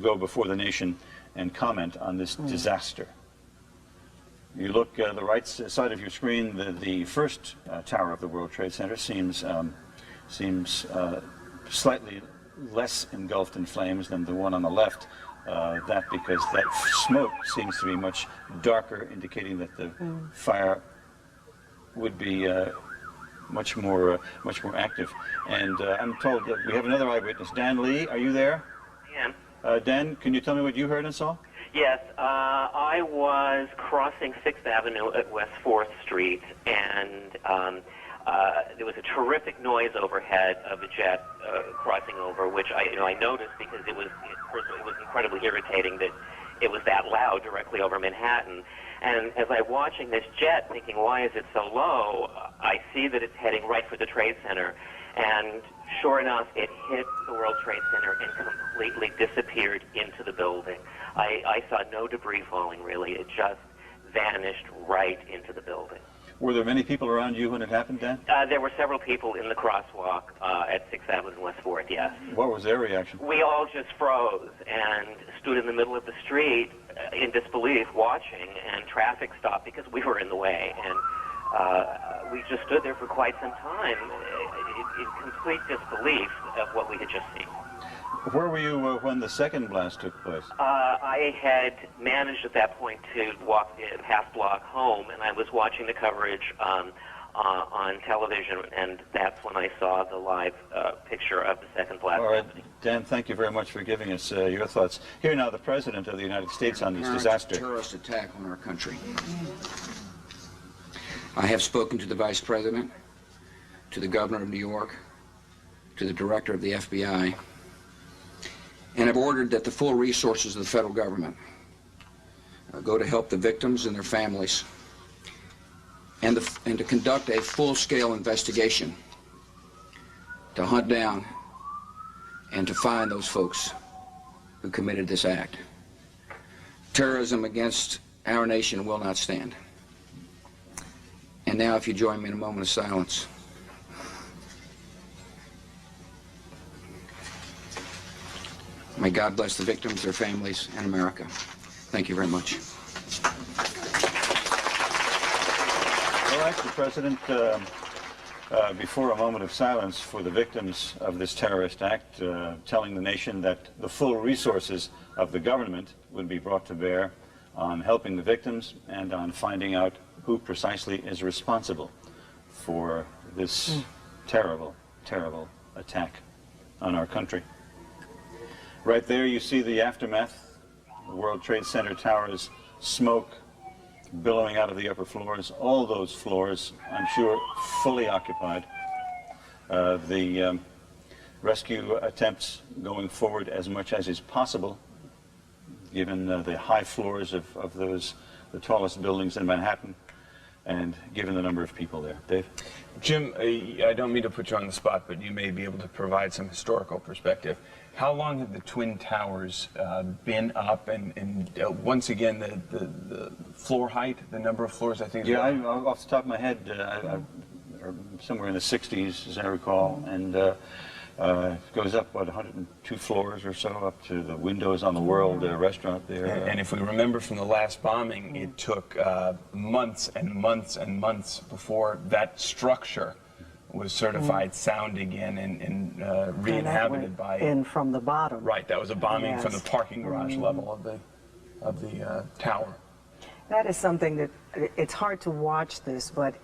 J: go before the nation and comment on this disaster. You look the right side of your screen, the first tower of the World Trade Center seems slightly less engulfed in flames than the one on the left. That because that smoke seems to be much darker, indicating that the fire would be much more active. And I'm told that we have another eyewitness, Dan Lee. Are you there?
S: Yeah.
J: Dan, can you tell me what you heard and saw?
S: Yes, I was crossing 6th Avenue at West 4th Street, and there was a terrific noise overhead of a jet crossing over, which I noticed because it was incredibly irritating that it was that loud directly over Manhattan. And as I'm watching this jet, thinking, why is it so low, I see that it's heading right for the Trade Center. And sure enough, it hit the World Trade Center and completely disappeared into the building. I saw no debris falling, really. It just vanished right into the building.
J: Were there many people around you when it happened, Dan?
S: There were several people in the crosswalk at 6th Avenue and West 4th, yes.
J: What was their reaction?
S: We all just froze and stood in the middle of the street in disbelief watching, and traffic stopped because we were in the way. And we just stood there for quite some time in complete disbelief of what we had just seen.
J: Where were you when the second blast took place?
S: I had managed at that point to walk a half block home, and I was watching the coverage on television, and that's when I saw the live picture of the second blast.
J: All right, Dan, thank you very much for giving us your thoughts. Here now, the President of the United States on this disaster.
T: Terrorist attack on our country. I have spoken to the Vice President, to the Governor of New York, to the Director of the FBI, and have ordered that the full resources of the federal government go to help the victims and their families, and to conduct a full-scale investigation to hunt down and to find those folks who committed this act. Terrorism against our nation will not stand. And now, if you join me in a moment of silence. May God bless the victims, their families, and America. Thank you very much.
J: All right, the President, before a moment of silence for the victims of this terrorist act, telling the nation that the full resources of the government would be brought to bear on helping the victims and on finding out who precisely is responsible for this terrible, terrible attack on our country. Right there you see the aftermath. The World Trade Center towers, smoke billowing out of the upper floors. All those floors, I'm sure, fully occupied. The rescue attempts going forward as much as is possible, given the high floors of the tallest buildings in Manhattan, and given the number of people there. Dave?
B: Jim, I don't mean to put you on the spot, but you may be able to provide some historical perspective. How long have the Twin Towers been up, and once again, the floor height, the number of floors, I think?
J: Yeah, off the top of my head, somewhere in the 60s, as I recall, and it goes up, what, 102 floors or so, up to the windows on the World restaurant there.
B: And if we remember from the last bombing, it took months and months and months before that structure was certified sound again and re-inhabited by...
P: in from the bottom.
B: Right, that was a bombing from the parking garage level of the tower.
P: That is something that, it's hard to watch this, but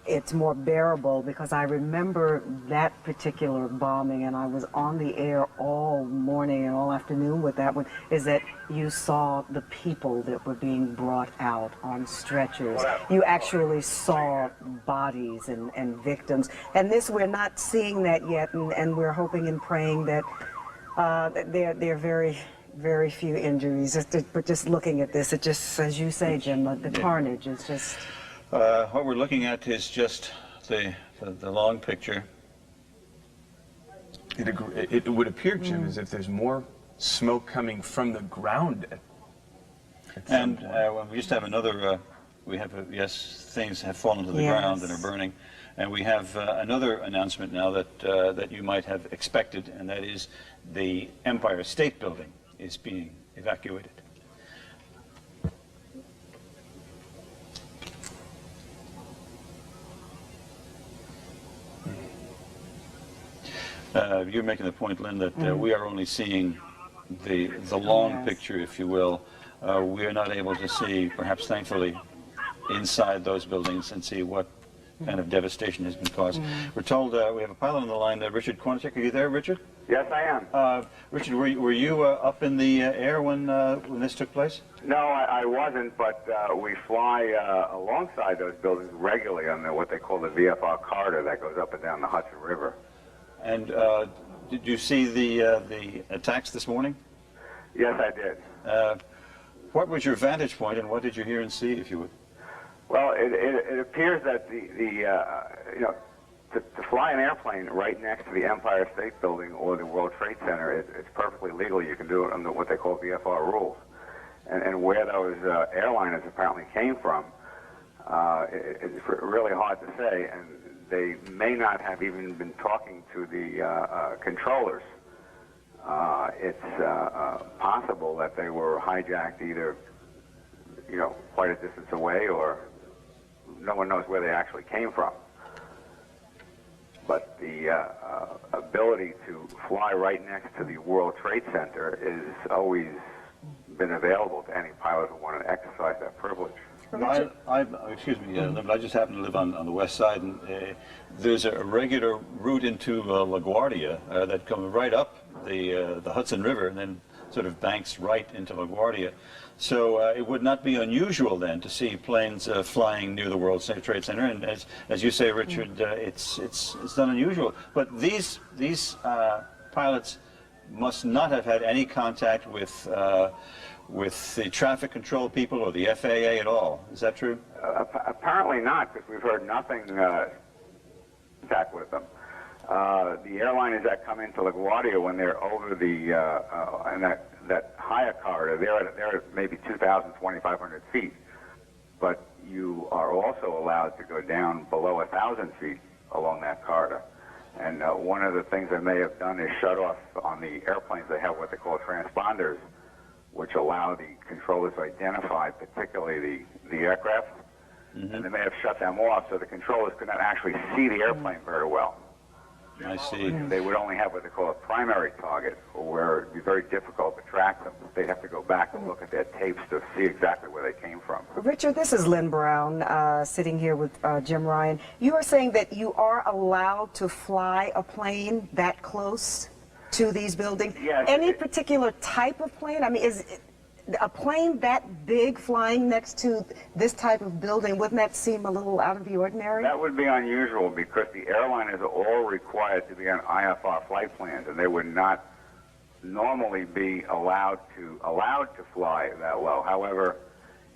P: it's more bearable because I remember that particular bombing, and I was on the air all morning and all afternoon with that one, is that you saw the people that were being brought out on stretchers. You actually saw bodies and victims. And this, we're not seeing that yet, and we're hoping and praying that there are very, very few injuries. But just looking at this, it just, as you say, Jim, the carnage is just...
J: What we're looking at is just the long picture.
B: It would appear, Jim, as if there's more smoke coming from the ground.
J: And we used to have another, yes, things have fallen to the ground and are burning. And we have another announcement now that you might have expected, and that is the Empire State Building is being evacuated. You're making the point, Lynn, that we are only seeing the long picture, if you will. We are not able to see, perhaps thankfully, inside those buildings and see what kind of devastation has been caused. We're told we have a pilot on the line, Richard Kornacek. Are you there, Richard?
U: Yes, I am.
J: Richard, were you up in the air when this took place?
U: No, I wasn't, but we fly alongside those buildings regularly on what they call the VFR corridor that goes up and down the Hudson River.
J: And did you see the attacks this morning?
U: Yes, I did.
J: What was your vantage point, and what did you hear and see, if you would?
U: Well, it appears that to fly an airplane right next to the Empire State Building or the World Trade Center, it's perfectly legal. You can do it under what they call VFR rules. And where those airliners apparently came from, it's really hard to say. And they may not have even been talking to the controllers. It's possible that they were hijacked either, quite a distance away, or no one knows where they actually came from. But the ability to fly right next to the World Trade Center has always been available to any pilot who wanted to exercise that privilege.
J: Excuse me, I just happen to live on the west side, and there's a regular route into LaGuardia that comes right up the Hudson River and then sort of banks right into LaGuardia. So it would not be unusual then to see planes flying near the World Trade Center, and as you say, Richard, it's not unusual. But these pilots must not have had any contact with the traffic control people or the FAA at all. Is that true?
U: Apparently not, because we've heard nothing contact with them. The airliners that come into LaGuardia, when they're over the and that higher corridor, they're at maybe 2,000, 2,500 feet. But you are also allowed to go down below 1,000 feet along that corridor. And one of the things they may have done is shut off on the airplanes. They have what they call transponders, which allow the controllers to identify particularly the aircraft. And they may have shut them off so the controllers could not actually see the airplane very well.
J: I see.
U: They would only have what they call a primary target, where it would be very difficult to track them. They'd have to go back and look at their tapes to see exactly where they came from.
P: Richard, this is Lynn Brown sitting here with Jim Ryan. You are saying that you are allowed to fly a plane that close to these buildings?
U: Yes.
P: Any particular type of plane? I mean, is a plane that big flying next to this type of building, wouldn't that seem a little out of the ordinary?
U: That would be unusual because the airliners are all required to be on IFR flight plans, and they would not normally be allowed to fly that low. However,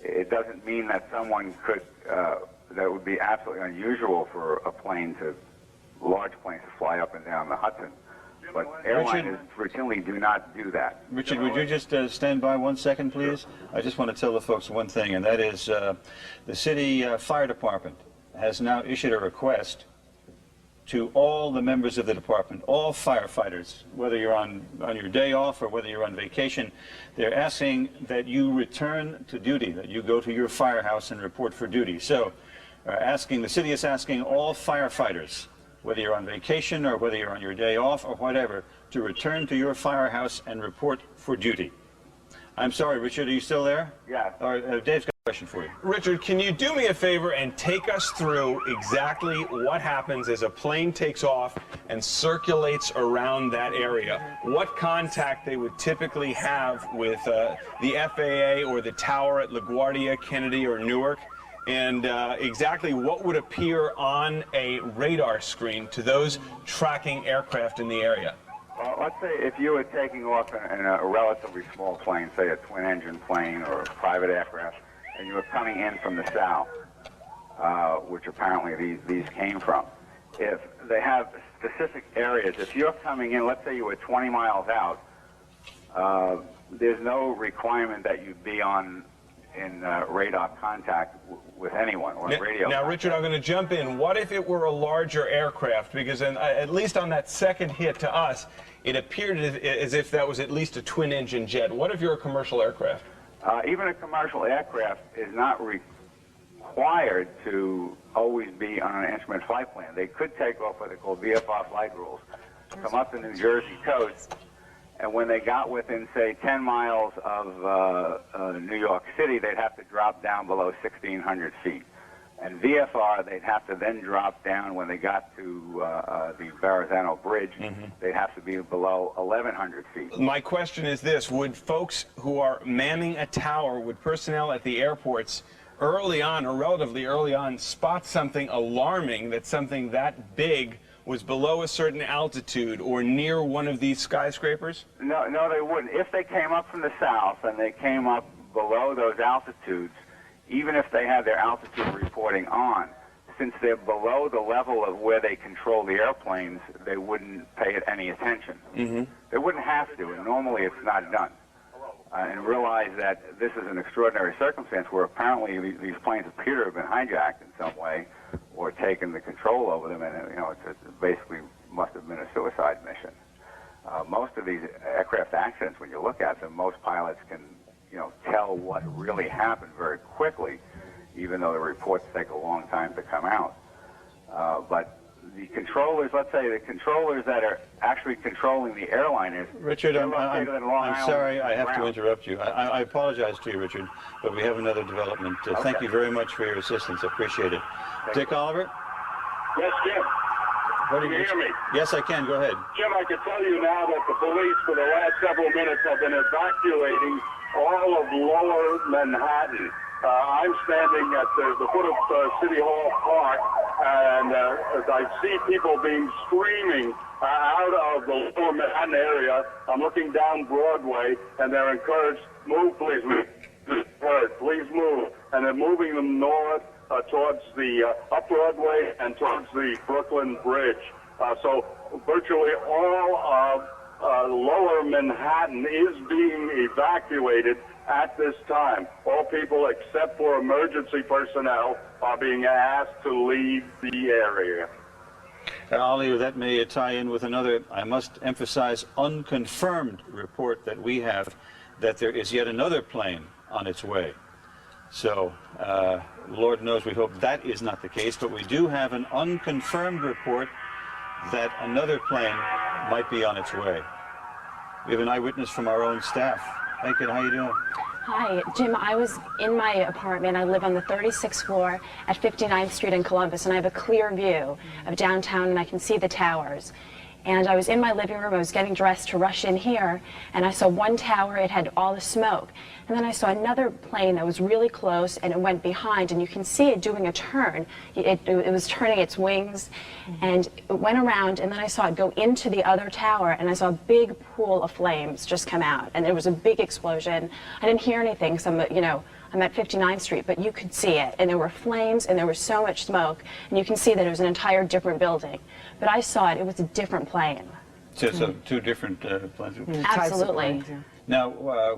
U: it doesn't mean that someone could, that would be absolutely unusual for a plane to, large planes to fly up and down the Hudson. But airliners routinely do not do that.
J: Richard, would you just stand by 1 second, please? I just want to tell the folks one thing, and that is the city fire department has now issued a request to all the members of the department, all firefighters, whether you're on your day off or whether you're on vacation. They're asking that you return to duty, that you go to your firehouse and report for duty. So the city is asking all firefighters, whether you're on vacation or whether you're on your day off or whatever, to return to your firehouse and report for duty. I'm sorry, Richard, are you still there?
U: Yeah.
J: Dave's got a question for you.
B: Richard, can you do me a favor and take us through exactly what happens as a plane takes off and circulates around that area? What contact they would typically have with the FAA or the tower at LaGuardia, Kennedy, or Newark? And exactly what would appear on a radar screen to those tracking aircraft in the area?
U: Let's say if you were taking off in a relatively small plane, say a twin-engine plane or a private aircraft, and you were coming in from the south, which apparently these came from. If they have specific areas, if you're coming in, let's say you were 20 miles out, there's no requirement that you be in radar contact with anyone or radio.
B: Now, Richard, I'm going to jump in. What if it were a larger aircraft? Because at least on that second hit to us, it appeared as if that was at least a twin-engine jet. What if you're a commercial aircraft?
U: Even a commercial aircraft is not required to always be on an instrument flight plan. They could take off what they call VFR flight rules, come up the New Jersey coast, and when they got within, say, 10 miles of New York City, they'd have to drop down below 1,600 feet. And VFR, they'd have to then drop down when they got to the Verrazano Bridge. They'd have to be below 1,100 feet.
B: My question is this. Would folks who are manning a tower, would personnel at the airports early on, or relatively early on, spot something alarming, that something that big was below a certain altitude or near one of these skyscrapers?
U: No, they wouldn't. If they came up from the south and they came up below those altitudes, even if they had their altitude reporting on, since they're below the level of where they control the airplanes, they wouldn't pay it any attention. They wouldn't have to, and normally it's not done. And realize that this is an extraordinary circumstance where apparently these planes appear to have been hijacked in some way or taken the control over them, and it basically must have been a suicide mission. Most of these aircraft accidents, when you look at them, most pilots can tell what really happened very quickly, even though the reports take a long time to come out. But the controllers, let's say the controllers that are actually controlling the airliners.
J: Richard, I'm sorry, I have to interrupt you. I apologize to you, Richard, but we have another development. Thank you very much for your assistance. I appreciate it. Dick Oliver?
C: Yes, Jim.
J: Can you
C: hear me?
J: Yes, I can. Go ahead.
C: Jim, I can tell you now that the police for the last several minutes have been evacuating all of lower Manhattan. I'm standing at the foot of City Hall Park, and as I see people being screaming out of the lower Manhattan area, I'm looking down Broadway, and they're encouraged, move, please, please move. And they're moving them north towards the up Broadway and towards the Brooklyn Bridge. So virtually all of lower Manhattan is being evacuated at this time. All people except for emergency personnel are being asked to leave the area.
J: Oliver, that may tie in with another, I must emphasize, unconfirmed report that we have, that there is yet another plane on its way. So, Lord knows we hope that is not the case, but we do have an unconfirmed report that another plane might be on its way. We have an eyewitness from our own staff. Hey, kid, how you doing?
V: Hi, Jim. I was in my apartment. I live on the 36th floor at 59th Street in Columbus, and I have a clear view of downtown, and I can see the towers. And I was in my living room, I was getting dressed to rush in here, and I saw one tower, it had all the smoke. And then I saw another plane that was really close, and it went behind, and you can see it doing a turn. It was turning its wings, and it went around, and then I saw it go into the other tower, and I saw a big pool of flames just come out, and there was a big explosion. I didn't hear anything, so I'm at 59th Street, but you could see it, and there were flames, and there was so much smoke, and you can see that it was an entire different building. But I saw it, it was a different plane.
J: So two different planes?
V: Absolutely.
J: Now,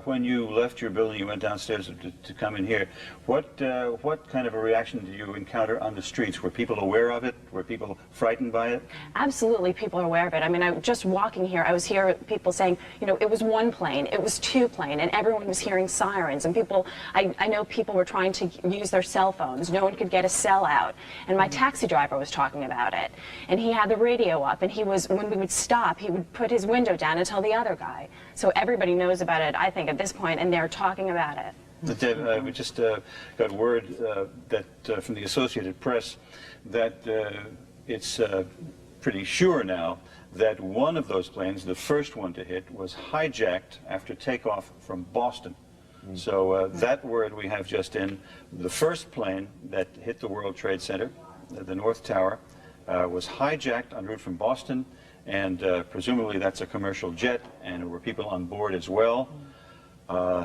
J: when you left your building, you went downstairs to come in here. What kind of a reaction did you encounter on the streets? Were people aware of it? Were people frightened by it?
V: Absolutely, people are aware of it. I mean, just walking here, I was hearing people saying, it was one plane, it was two plane, and everyone was hearing sirens. And people, I know people were trying to use their cell phones. No one could get a cell out. And my taxi driver was talking about it. And he had the radio up, and when we would stop, he would put his window down and tell the other guy. So everybody knows about it, I think, at this point, and they're talking about it.
J: Dave, we just got word that from the Associated Press that it's pretty sure now that one of those planes, the first one to hit, was hijacked after takeoff from Boston. So that word we have just in. The first plane that hit the World Trade Center, the North Tower, was hijacked en route from Boston. And presumably that's a commercial jet, and there were people on board as well.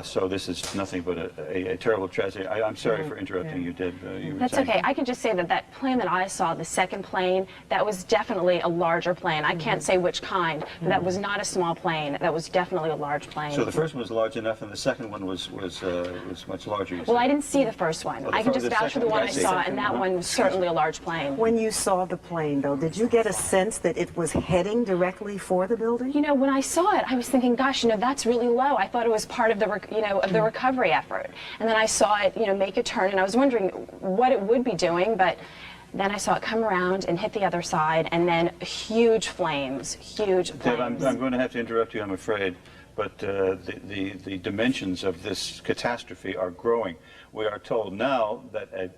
J: So this is nothing but a terrible tragedy. I'm sorry for interrupting you, Deb.
V: That's okay. I can just say that that plane that I saw, the second plane, that was definitely a larger plane. I can't say which kind, but that was not a small plane. That was definitely a large plane.
J: So the first one was large enough, and the second one was much larger.
V: Well, I didn't see the first one. I can just vouch for the one I saw, and that one was certainly a large plane.
P: When you saw the plane, though, did you get a sense that it was heading directly for the building?
V: When I saw it, I was thinking, gosh, that's really low. I thought it was part of the recovery effort. And then I saw it, make a turn, and I was wondering what it would be doing, but then I saw it come around and hit the other side, and then huge flames, huge flames.
J: Deb, I'm going to have to interrupt you, I'm afraid, but the dimensions of this catastrophe are growing. We are told now that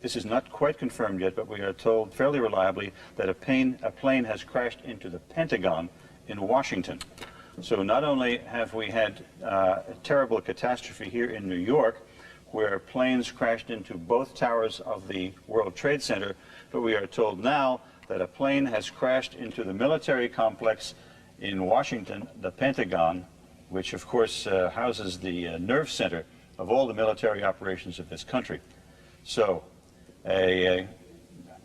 J: this is not quite confirmed yet, but we are told fairly reliably that a plane has crashed into the Pentagon in Washington. So not only have we had a terrible catastrophe here in New York, where planes crashed into both towers of the World Trade Center, but we are told now that a plane has crashed into the military complex in Washington, the Pentagon, which of course houses the nerve center of all the military operations of this country. So a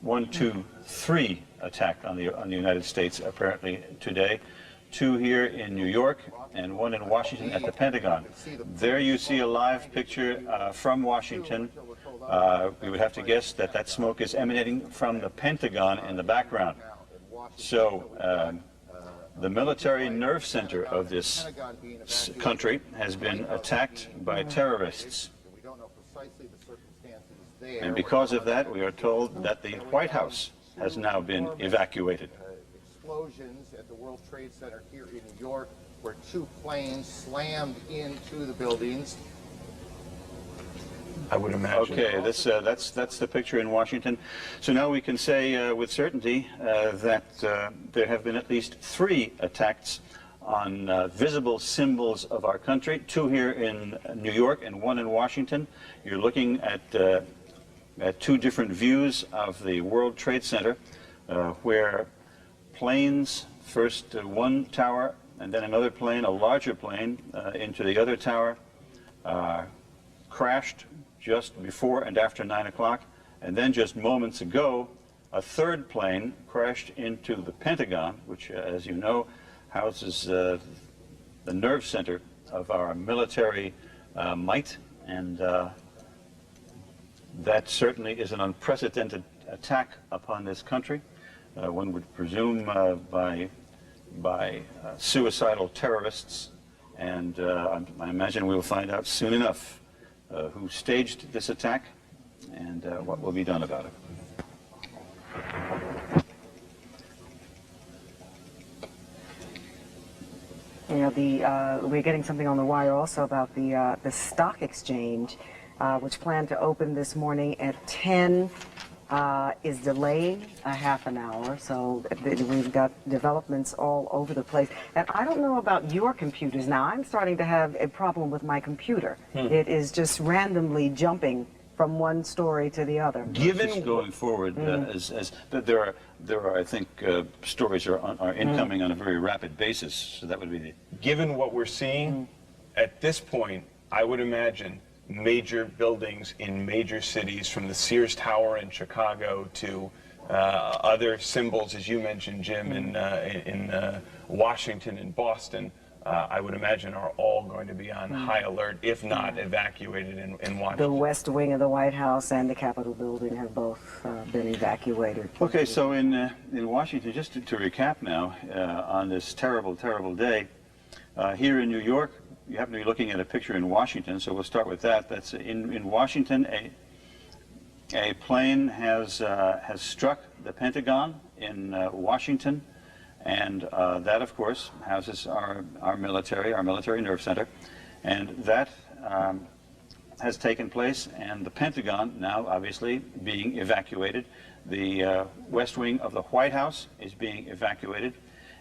J: 1, 2, 3 attack on the United States apparently today. 2 here in New York, and 1 in Washington at the Pentagon. There you see a live picture from Washington. We would have to guess that that smoke is emanating from the Pentagon in the background. So the military nerve center of this country has been attacked by terrorists. And because of that, we are told that the White House has now been evacuated.
A: Explosions at the World Trade Center here in New York, where 2 planes slammed into the buildings.
B: I would imagine.
J: Okay, that's the picture in Washington. So now we can say with certainty that there have been at least 3 attacks on visible symbols of our country. 2 here in New York and 1 in Washington. You're looking at 2 different views of the World Trade Center, where planes, first 1 tower, and then another plane, a larger plane, into the other tower, crashed just before and after 9 o'clock, and then just moments ago, a 3rd plane crashed into the Pentagon, which, as you know, houses the nerve center of our military might, and that certainly is an unprecedented attack upon this country. One would presume by suicidal terrorists, and I imagine we will find out soon enough who staged this attack and what will be done about it.
M: We're getting something on the wire also about the stock exchange, which planned to open this morning at 10.
P: is delaying a half an hour, so we've got developments all over the place. And I don't know about your computers now. I'm starting to have a problem with my computer. It is just randomly jumping from one story to the other.
J: Given going forward, there are, I think, stories are incoming on a very rapid basis. So that would be the.
B: Given what we're seeing at this point, I would imagine major buildings in major cities, from the Sears Tower in Chicago to other symbols, as you mentioned, Jim, in Washington and Boston, I would imagine are all going to be on high alert, if not evacuated in Washington.
P: The West Wing of the White House and the Capitol building have both been evacuated.
J: Okay, so in Washington, just to recap now, on this terrible, terrible day, here in New York, you happen to be looking at a picture in Washington, so we'll start with that. That's in Washington, a plane has struck the Pentagon in Washington, and that, of course, houses our military nerve center, and that has taken place, and the Pentagon now obviously being evacuated. The West Wing of the White House is being evacuated,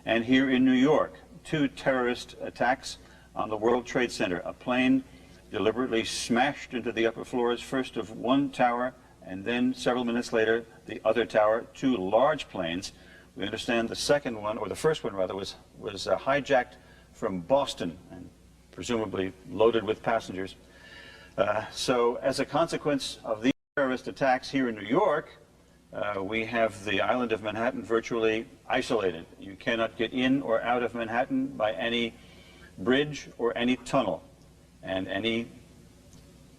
J: and here in New York, 2 terrorist attacks on the World Trade Center. A plane deliberately smashed into the upper floors, first of one tower, and then several minutes later, the other tower. 2 large planes. We understand the second one, or the first one rather, was hijacked from Boston and presumably loaded with passengers. So as a consequence of these terrorist attacks here in New York, we have the island of Manhattan virtually isolated. You cannot get in or out of Manhattan by any bridge or any tunnel, and any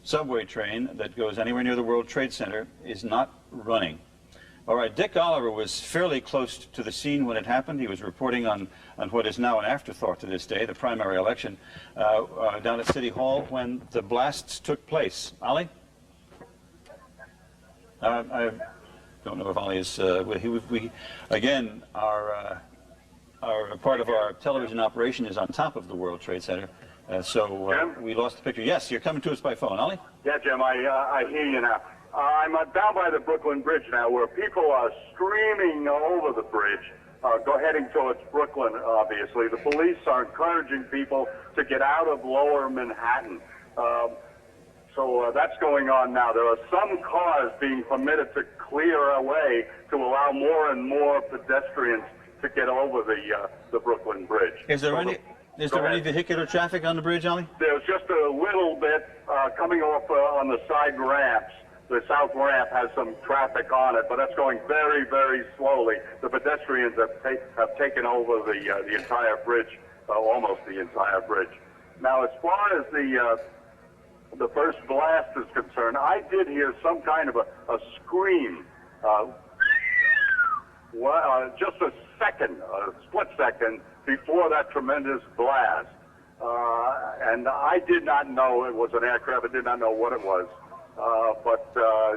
J: subway train that goes anywhere near the World Trade Center is not running. All right, Dick Oliver was fairly close to the scene when it happened. He was reporting on what is now an afterthought to this day, the primary election, down at City Hall when the blasts took place. Ollie? I don't know if Ollie is, again, our part of our television operation is on top of the World Trade Center, so we lost the picture. Yes, you're coming to us by phone. Ollie?
C: Yeah, Jim, I hear you now. I'm down by the Brooklyn Bridge now, where people are streaming over the bridge, heading towards Brooklyn, obviously. The police are encouraging people to get out of lower Manhattan. So that's going on now. There are some cars being permitted to clear away to allow more and more pedestrians to get over the Brooklyn Bridge.
J: Is there any vehicular traffic on the bridge, Ollie?
C: There's just a little bit coming off on the side ramps. The south ramp has some traffic on it, but that's going very, very slowly. The pedestrians have taken over the entire bridge, almost the entire bridge. Now, as far as the first blast is concerned, I did hear some kind of a scream. Just a split second before that tremendous blast. And I did not know it was an aircraft. I did not know what it was. But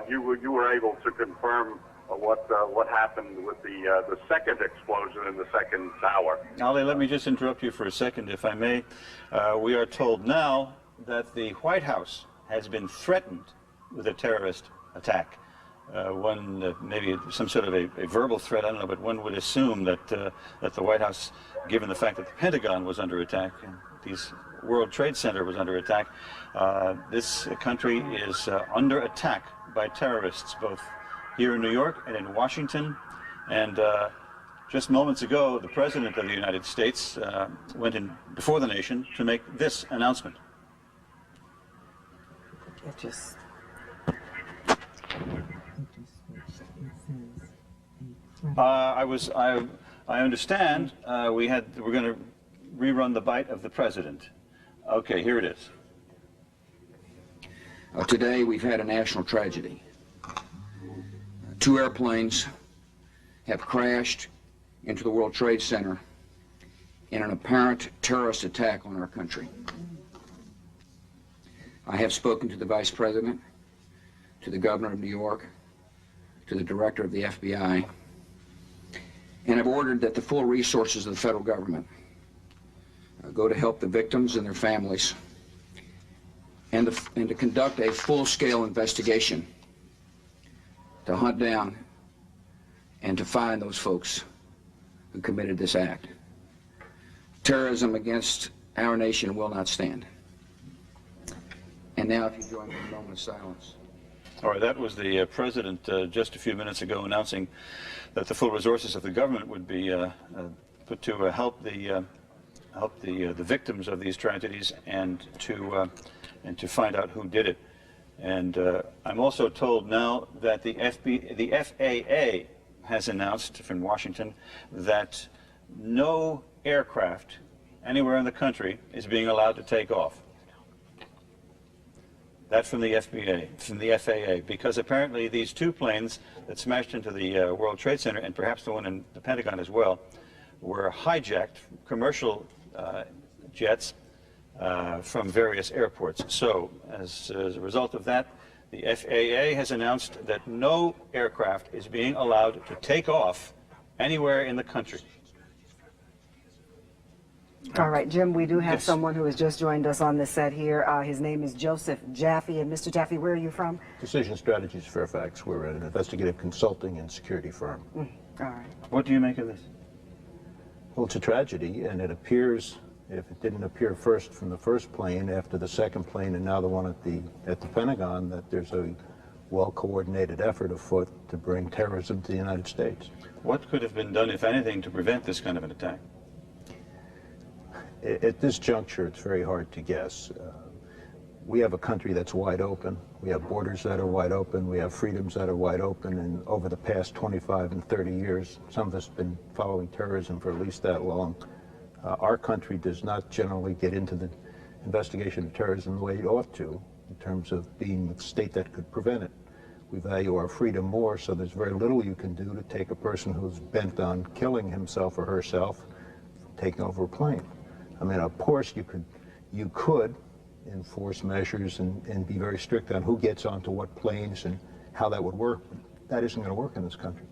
C: you were able to confirm what happened with the second explosion in the second tower.
J: Ollie, let me just interrupt you for a second, if I may. We are told now that the White House has been threatened with a terrorist attack. Maybe some sort of a verbal threat, I don't know, but one would assume that the White House, given the fact that the Pentagon was under attack and the World Trade Center was under attack, this country is under attack by terrorists, both here in New York and in Washington. And just moments ago, the President of the United States went in before the nation to make this announcement.
P: It just...
J: I understand we're going to rerun the bite of the president. Okay, here it is.
T: Today we've had a national tragedy. 2 airplanes have crashed into the World Trade Center in an apparent terrorist attack on our country. I have spoken to the Vice President, to the Governor of New York, to the Director of the FBI, and have ordered that the full resources of the federal government go to help the victims and their families, and to conduct a full-scale investigation to hunt down and to find those folks who committed this act. Terrorism against our nation will not stand. And now, if you join me in a moment of silence.
J: All right, that was the president just a few minutes ago announcing that the full resources of the government would be put to help the victims of these tragedies and to find out who did it. And I'm also told now that the FAA has announced from Washington that no aircraft anywhere in the country is being allowed to take off. That's from the FAA, because apparently these two planes that smashed into the World Trade Center, and perhaps the one in the Pentagon as well, were hijacked commercial jets from various airports. So, as a result of that, the FAA has announced that no aircraft is being allowed to take off anywhere in the country.
M: All right, Jim, we do have someone who has just joined us on the set here. His name is Joseph Jaffe. And Mr. Jaffe, where are you from?
D: Decision Strategies Fairfax. We're an investigative consulting and security firm.
M: All right.
J: What do you make of this?
D: Well, it's a tragedy, and it appears, if it didn't appear first from the first plane, after the second plane, and now the one at the Pentagon, that there's a well-coordinated effort afoot to bring terrorism to the United States.
J: What could have been done, if anything, to prevent this kind of an attack?
D: At this juncture, it's very hard to guess. We have a country that's wide open. We have borders that are wide open. We have freedoms that are wide open. And over the past 25 and 30 years, some of us have been following terrorism for at least that long. Our country does not generally get into the investigation of terrorism the way it ought to, in terms of being the state that could prevent it. We value our freedom more, so there's very little you can do to take a person who's bent on killing himself or herself from taking over a plane. I mean, of course, you could enforce measures and be very strict on who gets onto what planes and how that would work. But that isn't going to work in this country.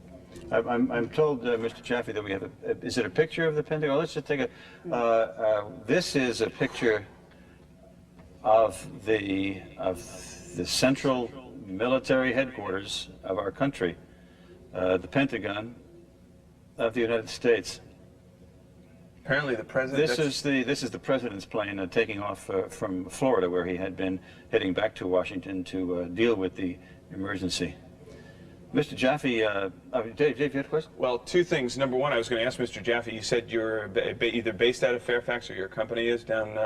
J: I'm told, Mr. Jaffe, that we have is it a picture of the Pentagon? Let's just take this is a picture of the central military headquarters of our country, the Pentagon of the United States.
B: Apparently the president...
J: This is the president's plane taking off from Florida, where he had been heading back to Washington to deal with the emergency. Mr. Jaffe, Dave, you had a question?
B: Well, two things. Number one, I was going to ask Mr. Jaffe, you said you're either based out of Fairfax or your company is down...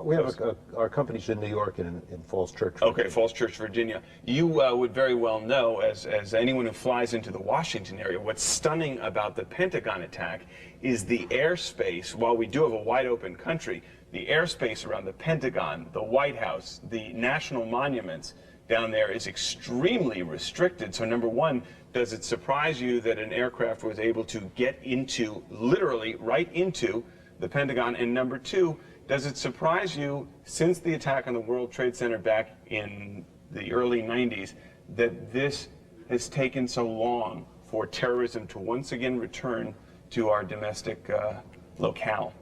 D: we have our company's in New York and in Falls Church, Virginia.
B: Okay, Falls Church, Virginia. You would very well know, as anyone who flies into the Washington area, what's stunning about the Pentagon attack is the airspace. While we do have a wide open country, the airspace around the Pentagon, the White House, the national monuments down there is extremely restricted. So number one, does it surprise you that an aircraft was able to get into, literally right into the Pentagon? And number two, does it surprise you, since the attack on the World Trade Center back in the early 90s, that this has taken so long for terrorism to once again return to our domestic locale?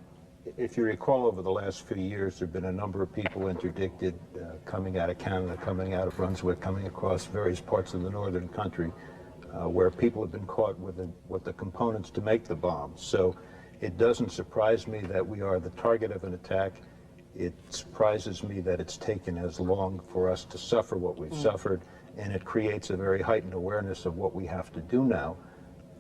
D: If you recall, over the last few years, there have been a number of people interdicted coming out of Canada, coming out of Brunswick, coming across various parts of the northern country, where people have been caught with the components to make the bombs. So it doesn't surprise me that we are the target of an attack. It surprises me that it's taken as long for us to suffer what we've suffered, and it creates a very heightened awareness of what we have to do now.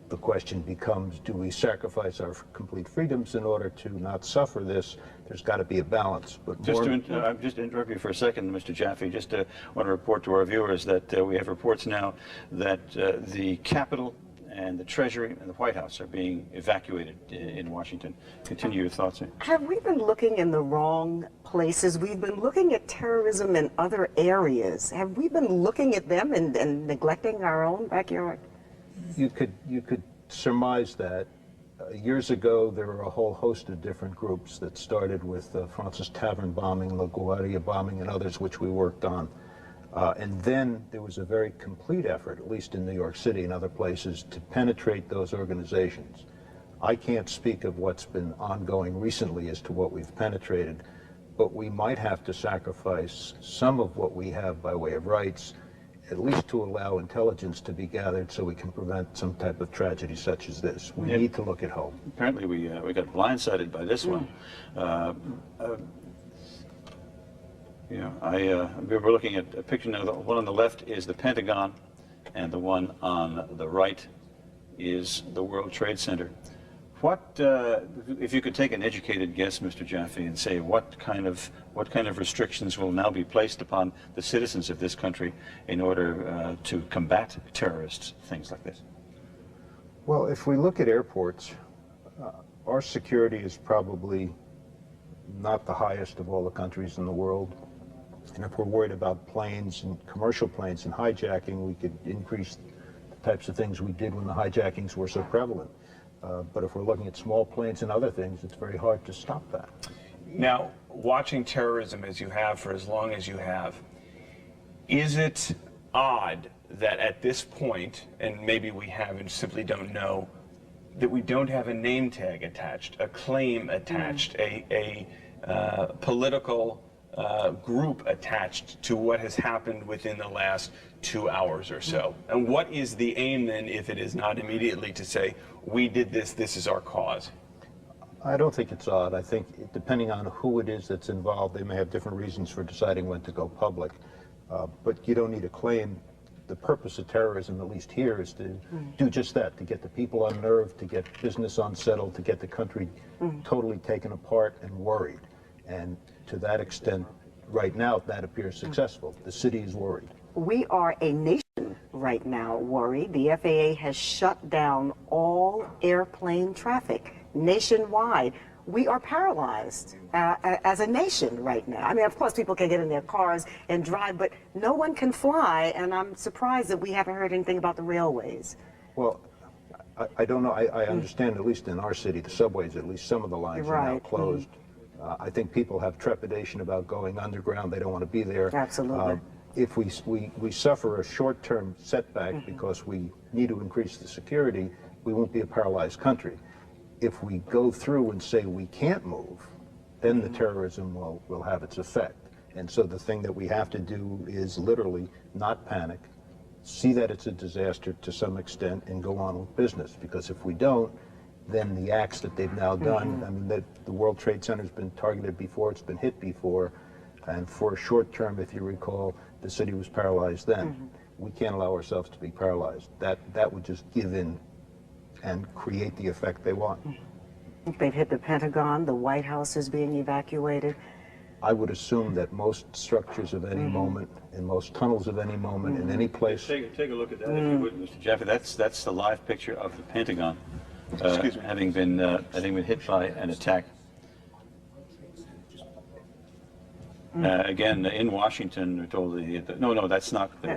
D: The question becomes, do we sacrifice our complete freedoms in order to not suffer this? There's got to be a balance. But
J: just to interrupt you for a second, Mr. Jaffe, just want to report to our viewers that we have reports now that the Capitol and the Treasury and the White House are being evacuated in Washington. Continue your thoughts here.
P: Have we been looking in the wrong places? We've been looking at terrorism in other areas. Have we been looking at them and neglecting our own backyard?
D: You could surmise that. Years ago, there were a whole host of different groups that started with Francis Tavern bombing, LaGuardia bombing, and others which we worked on. And then there was a very complete effort, at least in New York City and other places, to penetrate those organizations. I can't speak of what's been ongoing recently as to what we've penetrated, but we might have to sacrifice some of what we have by way of rights at least to allow intelligence to be gathered so we can prevent some type of tragedy such as this. We need to look at home.
J: Apparently we got blindsided by this one. You know, we were looking at a picture now. The one on the left is the Pentagon, and the one on the right is the World Trade Center. What, if you could take an educated guess, Mr. Jaffe, and say what kind of restrictions will now be placed upon the citizens of this country in order to combat terrorists, things like this?
D: Well, if we look at airports, our security is probably not the highest of all the countries in the world. And if we're worried about planes and commercial planes and hijacking, we could increase the types of things we did when the hijackings were so prevalent. But if we're looking at small planes and other things, it's very hard to stop that.
B: Now, watching terrorism as you have for as long as you have, is it odd that at this point, and maybe we have and simply don't know, that we don't have a name tag attached, a claim attached, a political group attached to what has happened within the last 2 hours or so? And what is the aim then, if it is not immediately to say, we did this, this is our cause?
D: I don't think it's odd. I think depending on who it is that's involved, they may have different reasons for deciding when to go public. But you don't need a claim. The purpose of terrorism, at least here, is to do just that, to get the people unnerved, to get business unsettled, to get the country totally taken apart and worried. And to that extent, right now, that appears successful. The city is worried.
P: We are a nation right now worried. The FAA has shut down all airplane traffic nationwide. We are paralyzed as a nation right now. I mean, of course, people can get in their cars and drive, but no one can fly, and I'm surprised that we haven't heard anything about the railways.
D: Well, I don't know. I understand, at least in our city, the subways, at least some of the lines are now closed. I think people have trepidation about going underground. They don't want to be there.
P: Absolutely.
D: If we suffer a short-term setback because we need to increase the security, we won't be a paralyzed country. If we go through and say we can't move, then the terrorism will have its effect. And so the thing that we have to do is literally not panic, see that it's a disaster to some extent, and go on with business. Because if we don't, then the acts that they've now done, I mean, the World Trade Center's been targeted before, it's been hit before, and for a short term, if you recall, the city was paralyzed then. We can't allow ourselves to be paralyzed. That would just give in and create the effect they want.
P: They've hit the Pentagon, the White House is being evacuated.
D: I would assume that most structures of any moment, and most tunnels of any moment, in any place.
J: Take a look at that, if you would, Mr. Jaffe. That's the live picture of the Pentagon, having been hit by an attack. Again, in Washington, we're told no, that's not the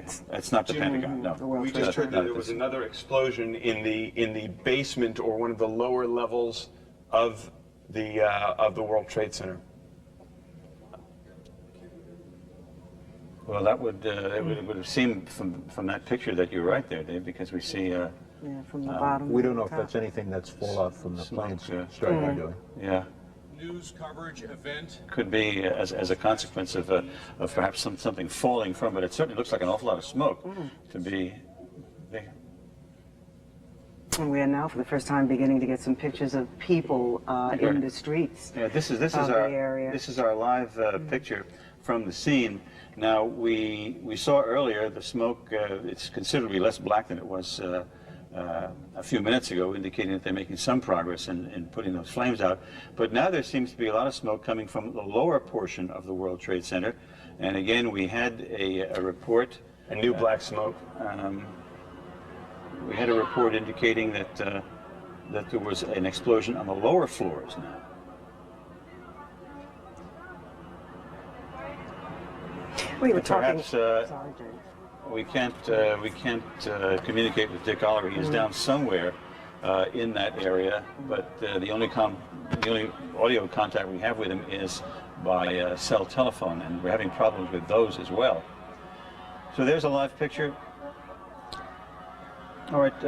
J: Pentagon. No,
B: we just heard that there was another explosion in the basement or one of the lower levels of the World Trade Center.
J: Well, that would it would have seemed from that picture that you're right there, Dave, because we see.
P: From the bottom.
D: We don't know if that's anything that's fallout from the planes starting doing.
J: Yeah.
E: News coverage event
J: Could be as a consequence of perhaps something falling from it. It certainly looks like an awful lot of smoke to be there.
P: And we are now, for the first time, beginning to get some pictures of people in the streets.
J: Yeah, this is our live picture from the scene. Now we saw earlier the smoke. It's considerably less black than it was a few minutes ago, indicating that they're making some progress in putting those flames out. But now there seems to be a lot of smoke coming from the lower portion of the World Trade Center. And again, we had a report.
B: A new black smoke.
J: We had a report indicating that there was an explosion on the lower floors now.
P: We were talking.
J: Perhaps we can't communicate with Dick Oliver. He is down somewhere in that area, but the only audio contact we have with him is by cell telephone, and we're having problems with those as well. So there's a live picture. All right,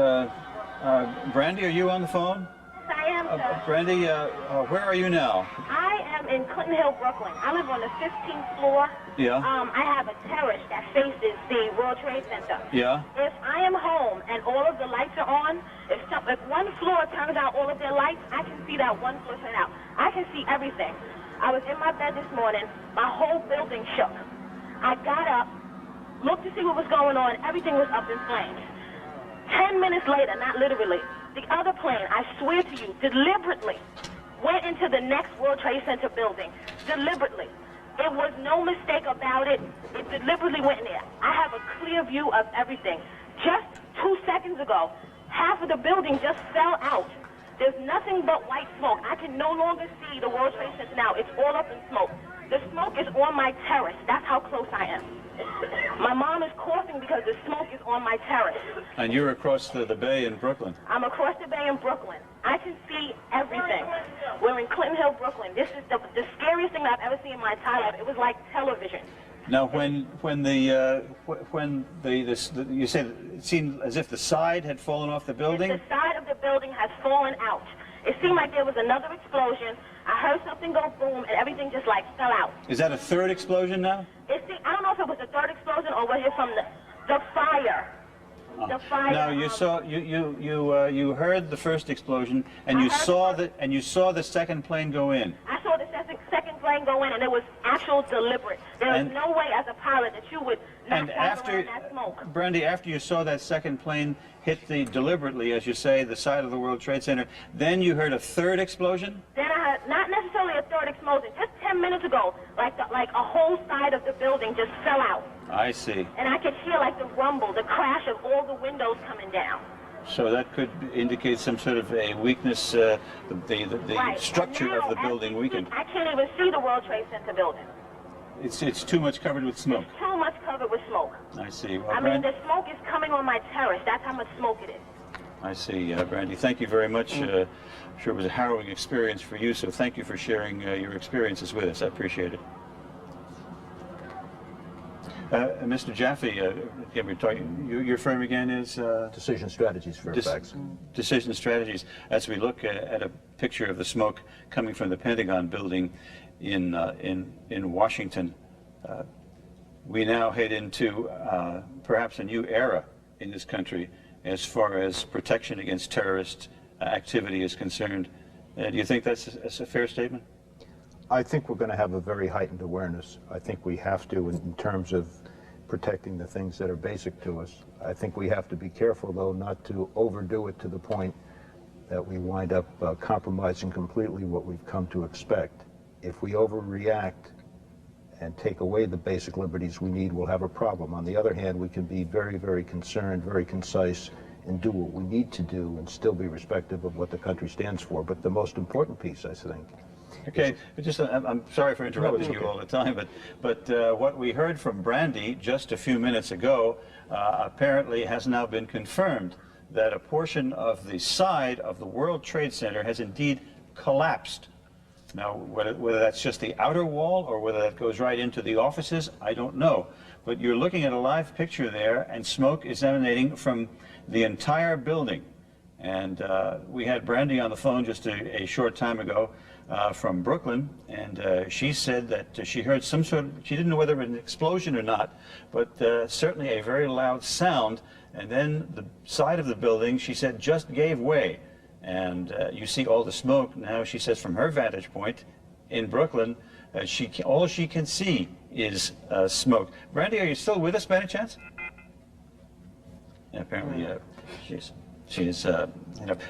J: Brandy, are you on the phone?
R: I am, sir.
J: Brandy, where are you now?
R: I am in Clinton Hill, Brooklyn. I live on the 15th floor.
J: Yeah.
R: I have a terrace that faces the World Trade Center.
J: Yeah.
R: If I am home and all of the lights are on, if one floor turns out all of their lights, I can see that one floor turn out. I can see everything. I was in my bed this morning. My whole building shook. I got up, looked to see what was going on. Everything was up in flames. 10 minutes later, not literally, the other plane, I swear to you, deliberately went into the next World Trade Center building. Deliberately. It was no mistake about it. It deliberately went in there. I have a clear view of everything. Just 2 seconds ago, half of the building just fell out. There's nothing but white smoke. I can no longer see the World Trade Center now. It's all up in smoke. The smoke is on my terrace. That's how close I am. My mom is coughing because the smoke is on my terrace.
J: And you're across the bay in Brooklyn.
R: I'm across the bay in Brooklyn. I can see everything. We're in Clinton Hill, Brooklyn. This is the scariest thing I've ever seen in my entire life. It was like television.
J: Now, when you said it seemed as if the side had fallen off the building.
R: The side of the building has fallen out. It seemed like there was another explosion. I heard something go boom, and everything just like fell out.
J: Is that a third explosion now?
R: I don't know if it was the third explosion or was it from the fire. The fire.
J: Now you saw you heard the first explosion, and you saw the second plane go in.
R: I saw the second plane go in, and it was actual deliberate. There is no way as a pilot that you would not fall around that smoke.
J: Brandy, after you saw that second plane hit deliberately, as you say, the side of the World Trade Center, then you heard a third explosion?
R: Then I heard, not necessarily a third explosion, just 10 minutes ago, like a whole side of the building just fell out.
J: I see.
R: And I could hear like the rumble, the crash of all the windows coming down.
J: So that could indicate some sort of a weakness, the
R: Right.
J: structure of the building weakened.
R: I can't even see the World Trade Center building.
J: It's too much covered with smoke.
R: Too much covered with smoke.
J: I see. Well,
R: I mean, the smoke is coming on my terrace. That's how much smoke it is.
J: I see, Brandy. Thank you very much. I'm sure it was a harrowing experience for you, so thank you for sharing your experiences with us. I appreciate it. Mr. Jaffe, again, we're talking, your firm again is?
D: Decision Strategies, Fairfax.
J: Decision Strategies. As we look at a picture of the smoke coming from the Pentagon building in Washington, we now head into perhaps a new era in this country as far as protection against terrorist activity is concerned. Do you think that's a fair statement?
D: I think we're going to have a very heightened awareness. I think we have to in terms of protecting the things that are basic to us. I think we have to be careful, though, not to overdo it to the point that we wind up compromising completely what we've come to expect. If we overreact and take away the basic liberties we need, we'll have a problem. On the other hand, we can be very, very concerned, very concise, and do what we need to do and still be respectful of what the country stands for. But the most important piece, I think,
J: okay, just I'm sorry for interrupting you all the time, but what we heard from Brandy just a few minutes ago apparently has now been confirmed that a portion of the side of the World Trade Center has indeed collapsed. Now, whether that's just the outer wall or whether that goes right into the offices, I don't know. But you're looking at a live picture there, and smoke is emanating from the entire building. And we had Brandy on the phone just a short time ago from Brooklyn, and she said that she heard some sort of, she didn't know whether it was an explosion or not, but certainly a very loud sound, and then the side of the building, she said, just gave way. And you see all the smoke now. She says from her vantage point in Brooklyn, all she can see is smoke. Brandy, are you still with us by any chance? Yeah, apparently she's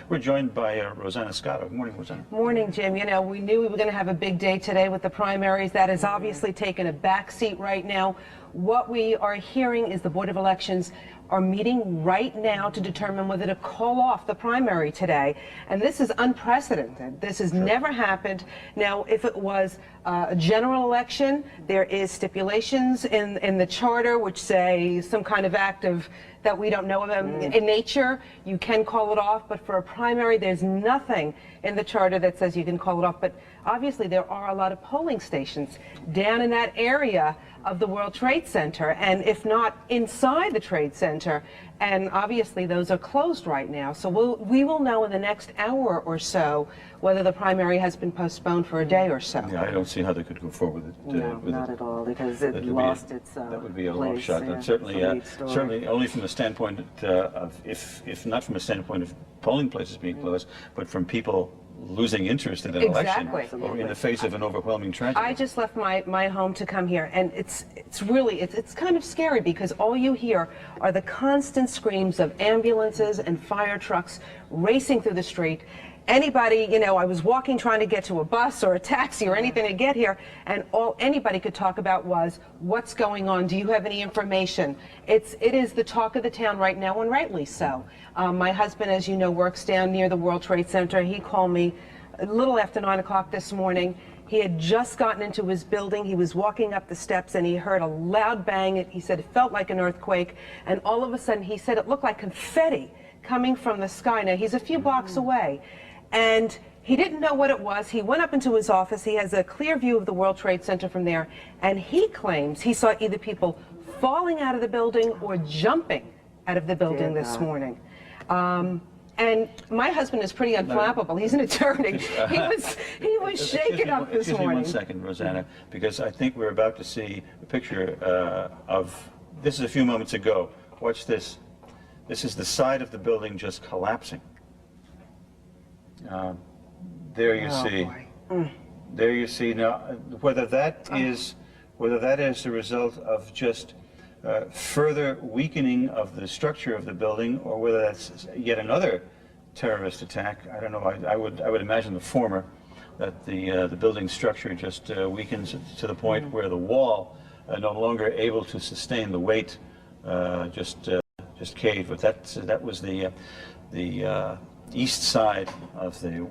J: we're joined by Rosanna Scotto. Good morning, Rosanna.
F: Morning, Jim. You know, we knew we were going to have a big day today with the primaries. That has obviously taken a back seat right now. What we are hearing is the Board of Elections are meeting right now to determine whether to call off the primary today. And this is unprecedented. This has never happened. Now, if it was a general election, there is stipulations in the charter which say some kind of act of that we don't know of in nature, you can call it off. But for a primary, there's nothing in the charter that says you can call it off. But obviously there are a lot of polling stations down in that area of the World Trade Center, and if not inside the Trade Center, and obviously those are closed right now. So we will know in the next hour or so whether the primary has been postponed for a day or so.
J: Yeah, I don't see how they could go forward with it.
M: No, not at all, because it lost its
J: that would be a long
M: place,
J: shot.
M: yeah,
J: And certainly,
M: story.
J: certainly only from the standpoint of, if not from the standpoint of polling places being closed, but from people losing interest in an election or in the face of an overwhelming tragedy.
F: I just left my home to come here, and it's really kind of scary, because all you hear are the constant screams of ambulances and fire trucks racing through the street. Anybody, you know, I was walking trying to get to a bus or a taxi or anything to get here, and all anybody could talk about was, what's going on? Do you have any information? It is the talk of the town right now, and rightly so. My husband, as you know, works down near the World Trade Center. He called me a little after 9 o'clock this morning. He had just gotten into his building. He was walking up the steps, and he heard a loud bang. He said it felt like an earthquake, and all of a sudden, he said it looked like confetti coming from the sky. Now, he's a few blocks away, and he didn't know what it was. He went up into his office. He has a clear view of the World Trade Center from there, and he claims he saw either people falling out of the building or jumping out of the building this morning. And my husband is pretty unflappable. He's an attorney. He was shaken up this morning.
J: Excuse me 1 second, Rosanna, because I think we're about to see a picture of, this is a few moments ago. Watch this. This is the side of the building just collapsing. There you see. There you see. Now, whether that is the result of just further weakening of the structure of the building, or whether that's yet another terrorist attack, I don't know. I would imagine the former, that the building structure just weakens to the point where the wall, no longer able to sustain the weight, just caved. But that was the east side of the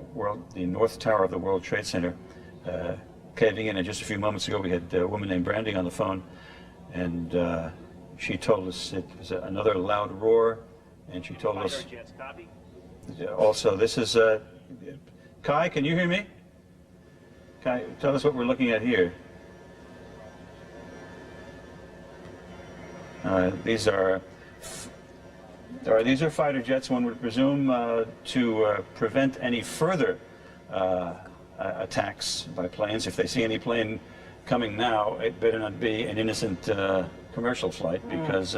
J: north tower of the World Trade Center caving in. And just a few moments ago, we had a woman named Brandy on the phone, and she told us it was another loud roar, and she told us also, this is Kai, can you hear me? Kai, tell us what we're looking at here. These are fighter jets, one would presume, to prevent any further attacks by planes. If they see any plane coming now, it better not be an innocent commercial flight, because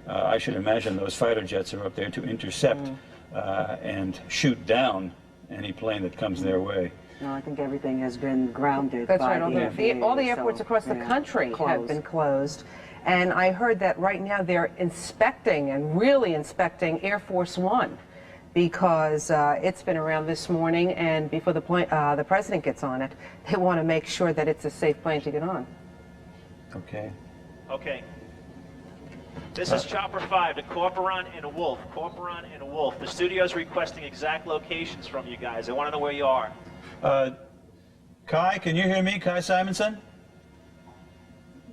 J: I should imagine those fighter jets are up there to intercept and shoot down any plane that comes their way.
M: No, I think everything has been grounded.
F: That's
M: by
F: right. All the airports across the country have been closed. And I heard that right now they're inspecting, and really inspecting, Air Force One, because it's been around this morning, and before the president gets on it, they want to make sure that it's a safe plane to get on.
J: Okay.
O: Okay. This is Chopper 5 to Corporon and a Wolf. Corporon and a Wolf. The studio's requesting exact locations from you guys. They want to know where you are.
J: Kai, can you hear me? Kai Simonson?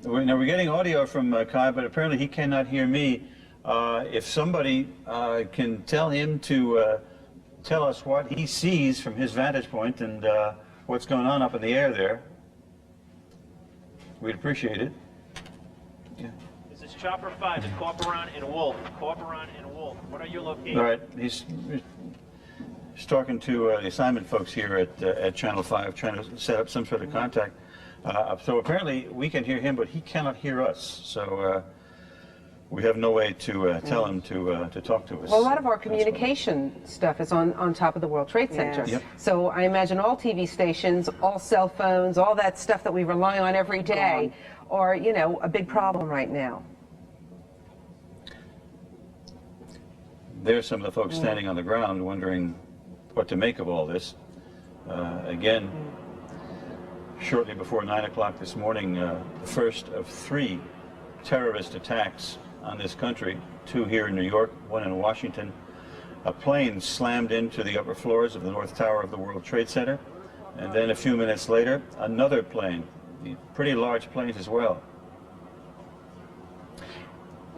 J: We're getting audio from Kai, but apparently he cannot hear me. If somebody can tell him to tell us what he sees from his vantage point and what's going on up in the air there, we'd appreciate it. Yeah.
O: This is Chopper 5 to Corporon and a Wolf. Corporon and a Wolf. What are your locations?
J: All right. He's talking to the assignment folks here at Channel 5, trying to set up some sort of contact. So apparently we can hear him, but he cannot hear us. So we have no way to tell him to talk to us.
F: Well, a lot of our communication stuff is on top of the World Trade Center.
J: Yes. Yep.
F: So I imagine all TV stations, all cell phones, all that stuff that we rely on every day are, you know, a big problem right now.
J: There's some of the folks standing on the ground wondering what to make of all this. Again, shortly before 9 o'clock this morning, the first of 3 terrorist attacks on this country, 2 here in New York, 1 in Washington. A plane slammed into the upper floors of the North Tower of the World Trade Center, and then a few minutes later, another plane, pretty large planes as well.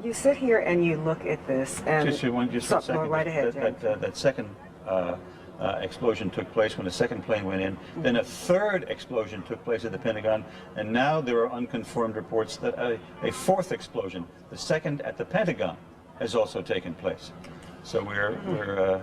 P: You sit here and you look at this, and
J: Just one second.
P: right ahead,
J: that second explosion took place when the second plane went in. Then a third explosion took place at the Pentagon, and now there are unconfirmed reports that a fourth explosion, the second at the Pentagon, has also taken place. So we're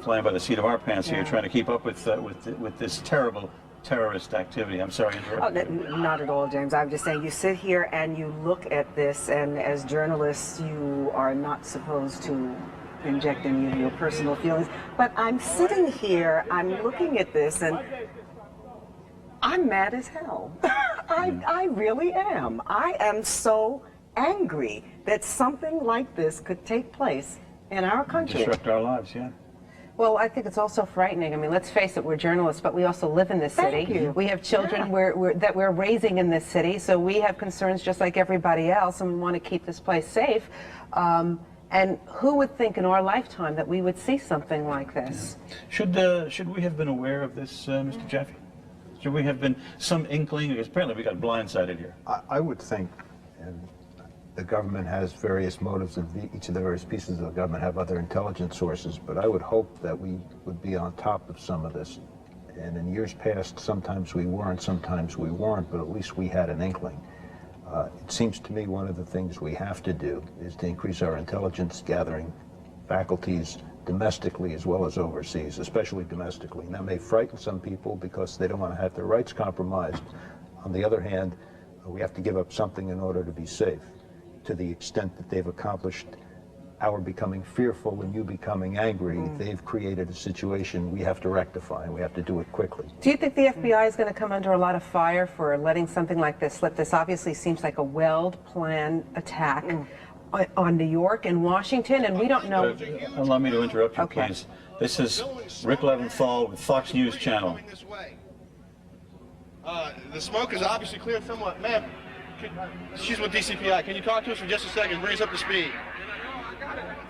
J: flying by the seat of our pants here, trying to keep up with this terrible terrorist activity. I'm sorry,
P: Not at all, James. I'm just saying, you sit here and you look at this, and as journalists, you are not supposed to inject any of your personal feelings. But I'm sitting here, I'm looking at this, and I'm mad as hell. I really am. I am so angry that something like this could take place in our country.
J: Disrupt our lives, yeah.
F: Well, I think it's also frightening. I mean, let's face it, we're journalists, but we also live in this city.
P: Thank you.
F: We have children that we're raising in this city, so we have concerns just like everybody else, and we want to keep this place safe. And who would think in our lifetime that we would see something like this?
J: Should we have been aware of this, Mr. Jaffe? Should we have been some inkling? Because apparently we got blindsided here.
D: I would think, and the government has various motives, and each of the various pieces of the government have other intelligence sources, but I would hope that we would be on top of some of this. And in years past, sometimes we weren't, sometimes we weren't, but at least we had an inkling. It seems to me one of the things we have to do is to increase our intelligence gathering faculties domestically as well as overseas, especially domestically. And that may frighten some people because they don't want to have their rights compromised. On the other hand, we have to give up something in order to be safe. To the extent that they've accomplished our becoming fearful and you becoming angry, they've created a situation we have to rectify, and we have to do it quickly.
F: Do you think the FBI is going to come under a lot of fire for letting something like this slip? This obviously seems like a well-planned attack on New York and Washington, and we don't know.
J: Allow me to interrupt you, please. This is Rick Leventhal with Fox News Channel.
H: The smoke is obviously cleared somewhat. Ma'am, she's with DCPI. Can you talk to us for just a second? Bring us up to speed.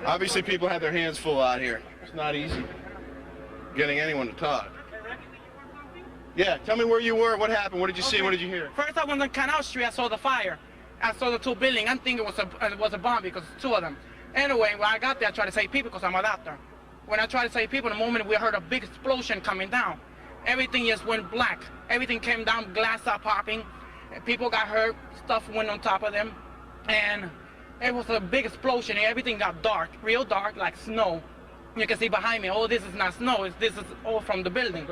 H: Obviously, people have their hands full out here. It's not easy getting anyone to talk. Yeah, tell me where you were, what happened, what did you see, what did you hear?
I: First, I went on Canal Street, I saw the fire. I saw the two buildings. I think it was a bomb because it's two of them. Anyway, when I got there, I tried to save people because I'm a doctor. When I tried to save people, the moment we heard a big explosion coming down, everything just went black. Everything came down, glass started popping. People got hurt, stuff went on top of them, and it was a big explosion, and everything got dark, real dark, like snow. You can see behind me, oh, this is not snow, this is all from the building.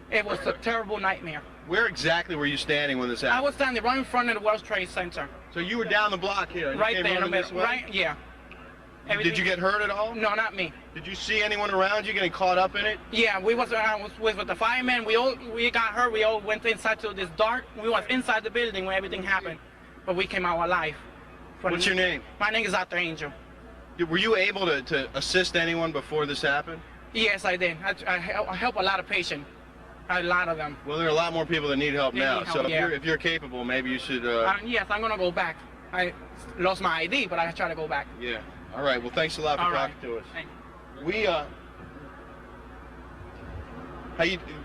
I: It was a terrible nightmare.
H: Where exactly were you standing when this happened?
I: I was standing right in front of the World Trade Center.
H: So you were down the block here, and
I: right
H: you came
I: there in the
H: running this
I: middle,
H: way?
I: right, yeah.
H: Did you get hurt at all?
I: No, not me.
H: Did you see anyone around you getting caught up in it?
I: Yeah, I was with the firemen. We got hurt. We all went inside to this dark. We was inside the building when everything happened, but we came out alive.
H: What's your name?
I: My name is Dr. Angel.
H: Were you able to assist anyone before this happened?
I: Yes, I did. I help a lot of patients. A lot of them.
H: Well, there are a lot more people that need help now.
I: Need help,
H: so
I: yeah.
H: if you're capable, maybe you should.
I: Yes, I'm gonna go back. I lost my ID, but I try to go back.
H: Yeah. All right. Well, thanks a lot for
I: All
H: talking
I: right.
H: to us. We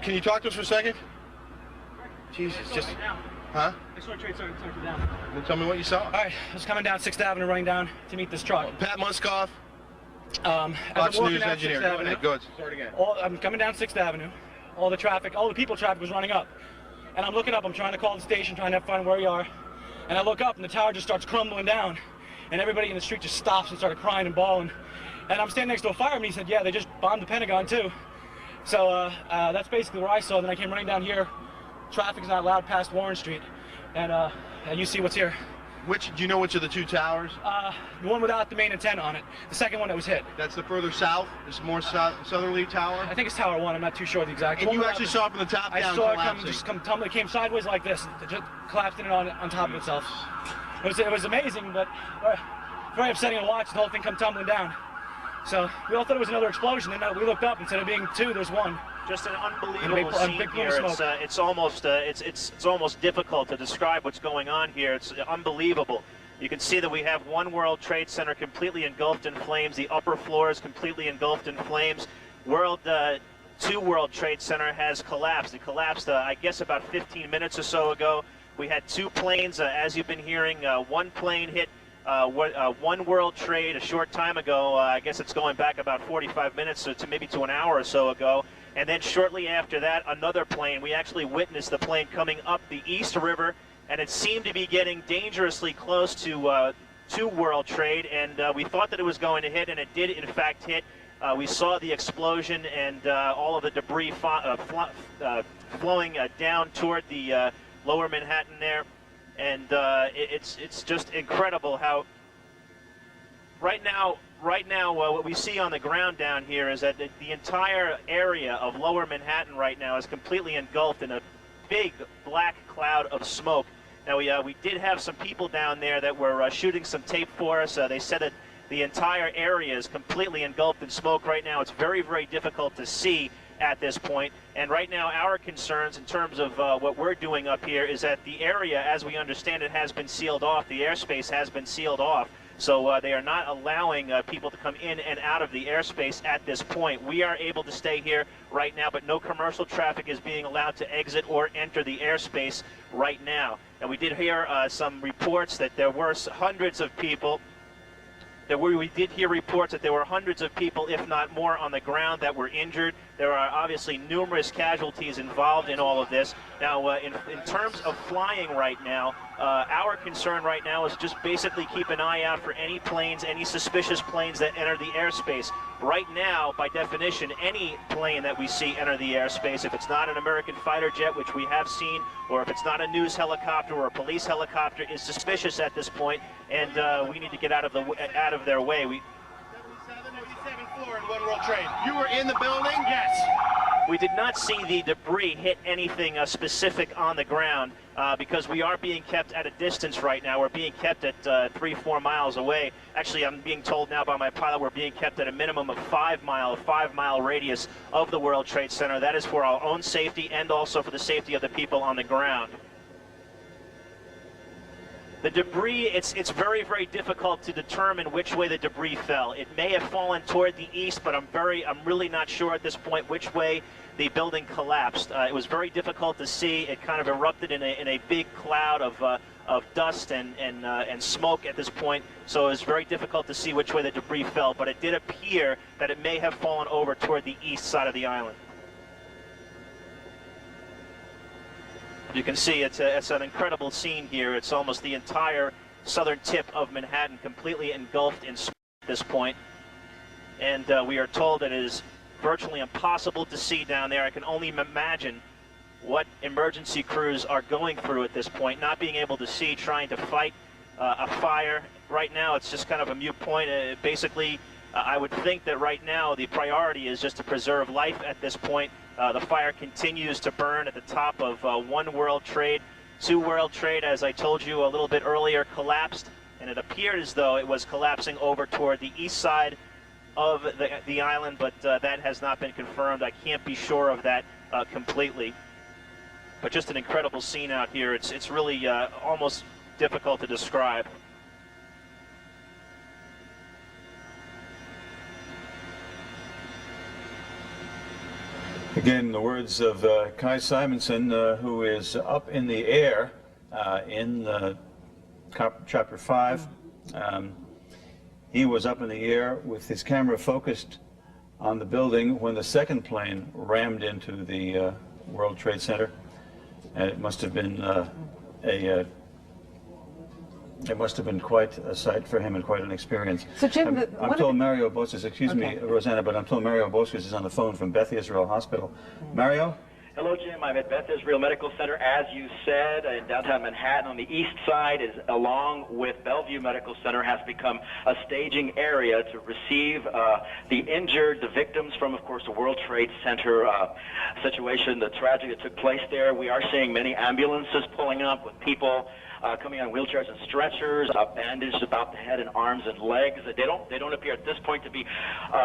H: can you talk to us for a second? Jesus, just. Huh?
W: I saw a trade center down.
H: Well, tell me what you saw.
W: All right, I was coming down 6th Avenue, running down to meet this truck.
H: Pat Muskoff.
W: Fox
H: News engineer. Go ahead. Go ahead. Start again.
W: I'm coming down 6th Avenue. All the people traffic was running up. And I'm looking up, I'm trying to call the station, trying to find where we are. And I look up and the tower just starts crumbling down. And everybody in the street just stops and started crying and bawling. And I'm standing next to a fireman, he said, yeah, they just bombed the Pentagon too. So that's basically where I saw. Then I came running down here. Traffic's not allowed past Warren Street. And you see what's here.
H: Do you know which of the two towers?
W: The one without the main antenna on it. The second one that was hit.
H: That's the further south? This more southerly tower?
W: I think it's Tower 1. I'm not too sure the exact.
H: And you actually saw it from the top down collapsing?
W: I saw it come came sideways like this. It just collapsed in on top of itself. It was amazing, but very upsetting to watch the whole thing come tumbling down. So we all thought it was another explosion, and we looked up, instead of being two, there's one.
O: Just an unbelievable scene here. It's almost difficult to describe what's going on here. It's unbelievable. You can see that we have one World Trade Center completely engulfed in flames. The upper floor is completely engulfed in flames. Two World Trade Center has collapsed. It collapsed, I guess, about 15 minutes or so ago. We had two planes, as you've been hearing. One plane hit One World Trade a short time ago. I guess it's going back about 45 minutes to maybe to an hour or so ago. And then shortly after that, another plane. We actually witnessed the plane coming up the East River, and it seemed to be getting dangerously close to World Trade, and we thought that it was going to hit, and it did in fact hit. We saw the explosion and all of the debris flowing down toward the lower Manhattan there, and it's just incredible how right now what we see on the ground down here is that the entire area of lower Manhattan right now is completely engulfed in a big black cloud of smoke. Now we did have some people down there that were shooting some tape for us. They said that the entire area is completely engulfed in smoke right now. It's very, very difficult to see at this point. And right now our concerns in terms of what we're doing up here is that the area, as we understand it, has been sealed off. The airspace has been sealed off. So they are not allowing people to come in and out of the airspace at this point. We are able to stay here right now, but no commercial traffic is being allowed to exit or enter the airspace right now. And we did hear some reports that there were hundreds of people. We did hear reports that there were hundreds of people, if not more, on the ground that were injured. There are obviously numerous casualties involved in all of this. Now, in terms of flying right now, our concern right now is just basically keep an eye out for any planes, any suspicious planes that enter the airspace. Right now, by definition, any plane that we see enter the airspace, if it's not an American fighter jet, which we have seen, or if it's not a news helicopter or a police helicopter, is suspicious at this point, and we need to get out of their way.
H: 77 floor in One World Trade. You were in the building? Yes.
O: We did not see the debris hit anything specific on the ground because we are being kept at a distance right now. We're being kept at 3-4 miles away. Actually, I'm being told now by my pilot we're being kept at a minimum of 5-mile radius of the World Trade Center. That is for our own safety and also for the safety of the people on the ground. The debris, it's very, very difficult to determine which way the debris fell. It may have fallen toward the east, but I'm really not sure at this point which way the building collapsed. It was very difficult to see. It kind of erupted in a big cloud of dust and smoke at this point, so it was very difficult to see which way the debris fell, but it did appear that it may have fallen over toward the east side of the island. You can see it's an incredible scene here. It's almost the entire southern tip of Manhattan completely engulfed in smoke at this point. And we are told that it is virtually impossible to see down there. I can only imagine what emergency crews are going through at this point, not being able to see, trying to fight a fire. Right now it's just kind of a moot point. Basically, I would think that right now the priority is just to preserve life at this point. The fire continues to burn at the top of One World Trade. 2 World Trade, as I told you a little bit earlier, collapsed, and it appeared as though it was collapsing over toward the east side of the island, but that has not been confirmed. I can't be sure of that completely. But just an incredible scene out here. It's really almost difficult to describe.
J: Again, the words of Kai Simonson, who is up in the air in Chapter 5. He was up in the air with his camera focused on the building when the second plane rammed into the World Trade Center. And it must have been quite a sight for him and quite an experience.
F: So Jim,
J: I'm told Mario Bosques, excuse me, Rosanna, but I'm told Mario Bosques is on the phone from Beth Israel Hospital. Mario?
K: Hello, Jim. I'm at Beth Israel Medical Center, as you said, in downtown Manhattan. On the east side, along with Bellevue Medical Center, has become a staging area to receive the injured, the victims from, of course, the World Trade Center situation, the tragedy that took place there. We are seeing many ambulances pulling up with people coming on wheelchairs and stretchers, bandaged about the head and arms and legs. They don't appear at this point to be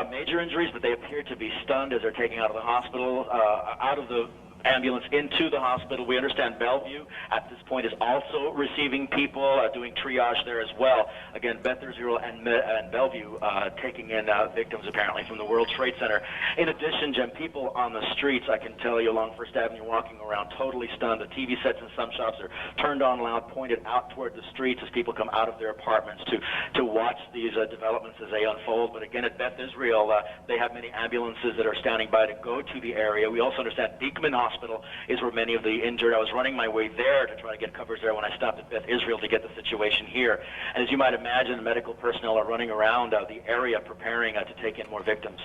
K: major injuries, but they appear to be stunned as they're taken out of the hospital, out of the ambulance into the hospital. We understand Bellevue at this point is also receiving people, doing triage there as well. Again, Beth Israel and Bellevue taking in victims apparently from the World Trade Center. In addition, Jim, people on the streets, I can tell you, along First Avenue walking around totally stunned. The TV sets in some shops are turned on loud, pointed out toward the streets as people come out of their apartments to watch these developments as they unfold. But again, at Beth Israel, they have many ambulances that are standing by to go to the area. We also understand Beekman Hospital is where many of the injured. I was running my way there to try to get coverage there when I stopped at Beth Israel to get the situation here. And as you might imagine, medical personnel are running around the area preparing to take in more victims.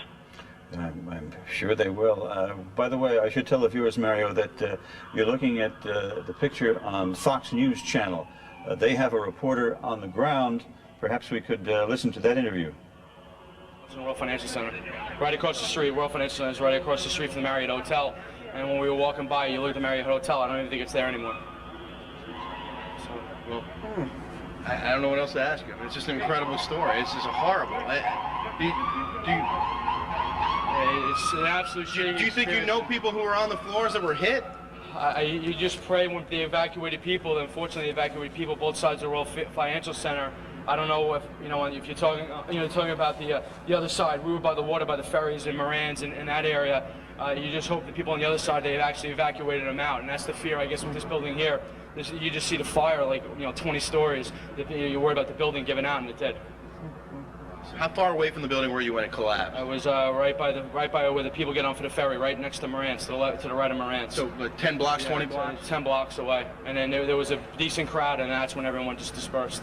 J: I'm sure they will. By the way, I should tell the viewers, Mario, that you're looking at the picture on Fox News Channel. They have a reporter on the ground. Perhaps we could listen to that interview.
W: It's in the World Financial Center. Right across the street, World Financial Center is right across the street from the Marriott Hotel. And when we were walking by, you look at the Marriott Hotel, I don't even think it's there anymore.
H: So, well, I don't know what else to ask you. I mean, it's just an incredible story. It's just horrible.
W: It's an absolute shitty
H: Do you think you know people who were on the floors that were hit?
W: You just pray when they evacuated people. Unfortunately, they evacuated people both sides of the World Financial Center. I don't know if if you're talking talking about the other side. We were by the water, by the ferries and Morans in that area. You just hope the people on the other side, they actually evacuated them out, and that's the fear, I guess, with this building here. You just see the fire, like 20 stories. You worry about the building giving out, and it did.
H: How far away from the building were you when it collapsed?
W: I was right by where the people get on for the ferry, right next to Morantz, to the right of Morantz.
H: So 10 blocks, 20 blocks?
W: 10 blocks away. And then there was a decent crowd, and that's when everyone just dispersed.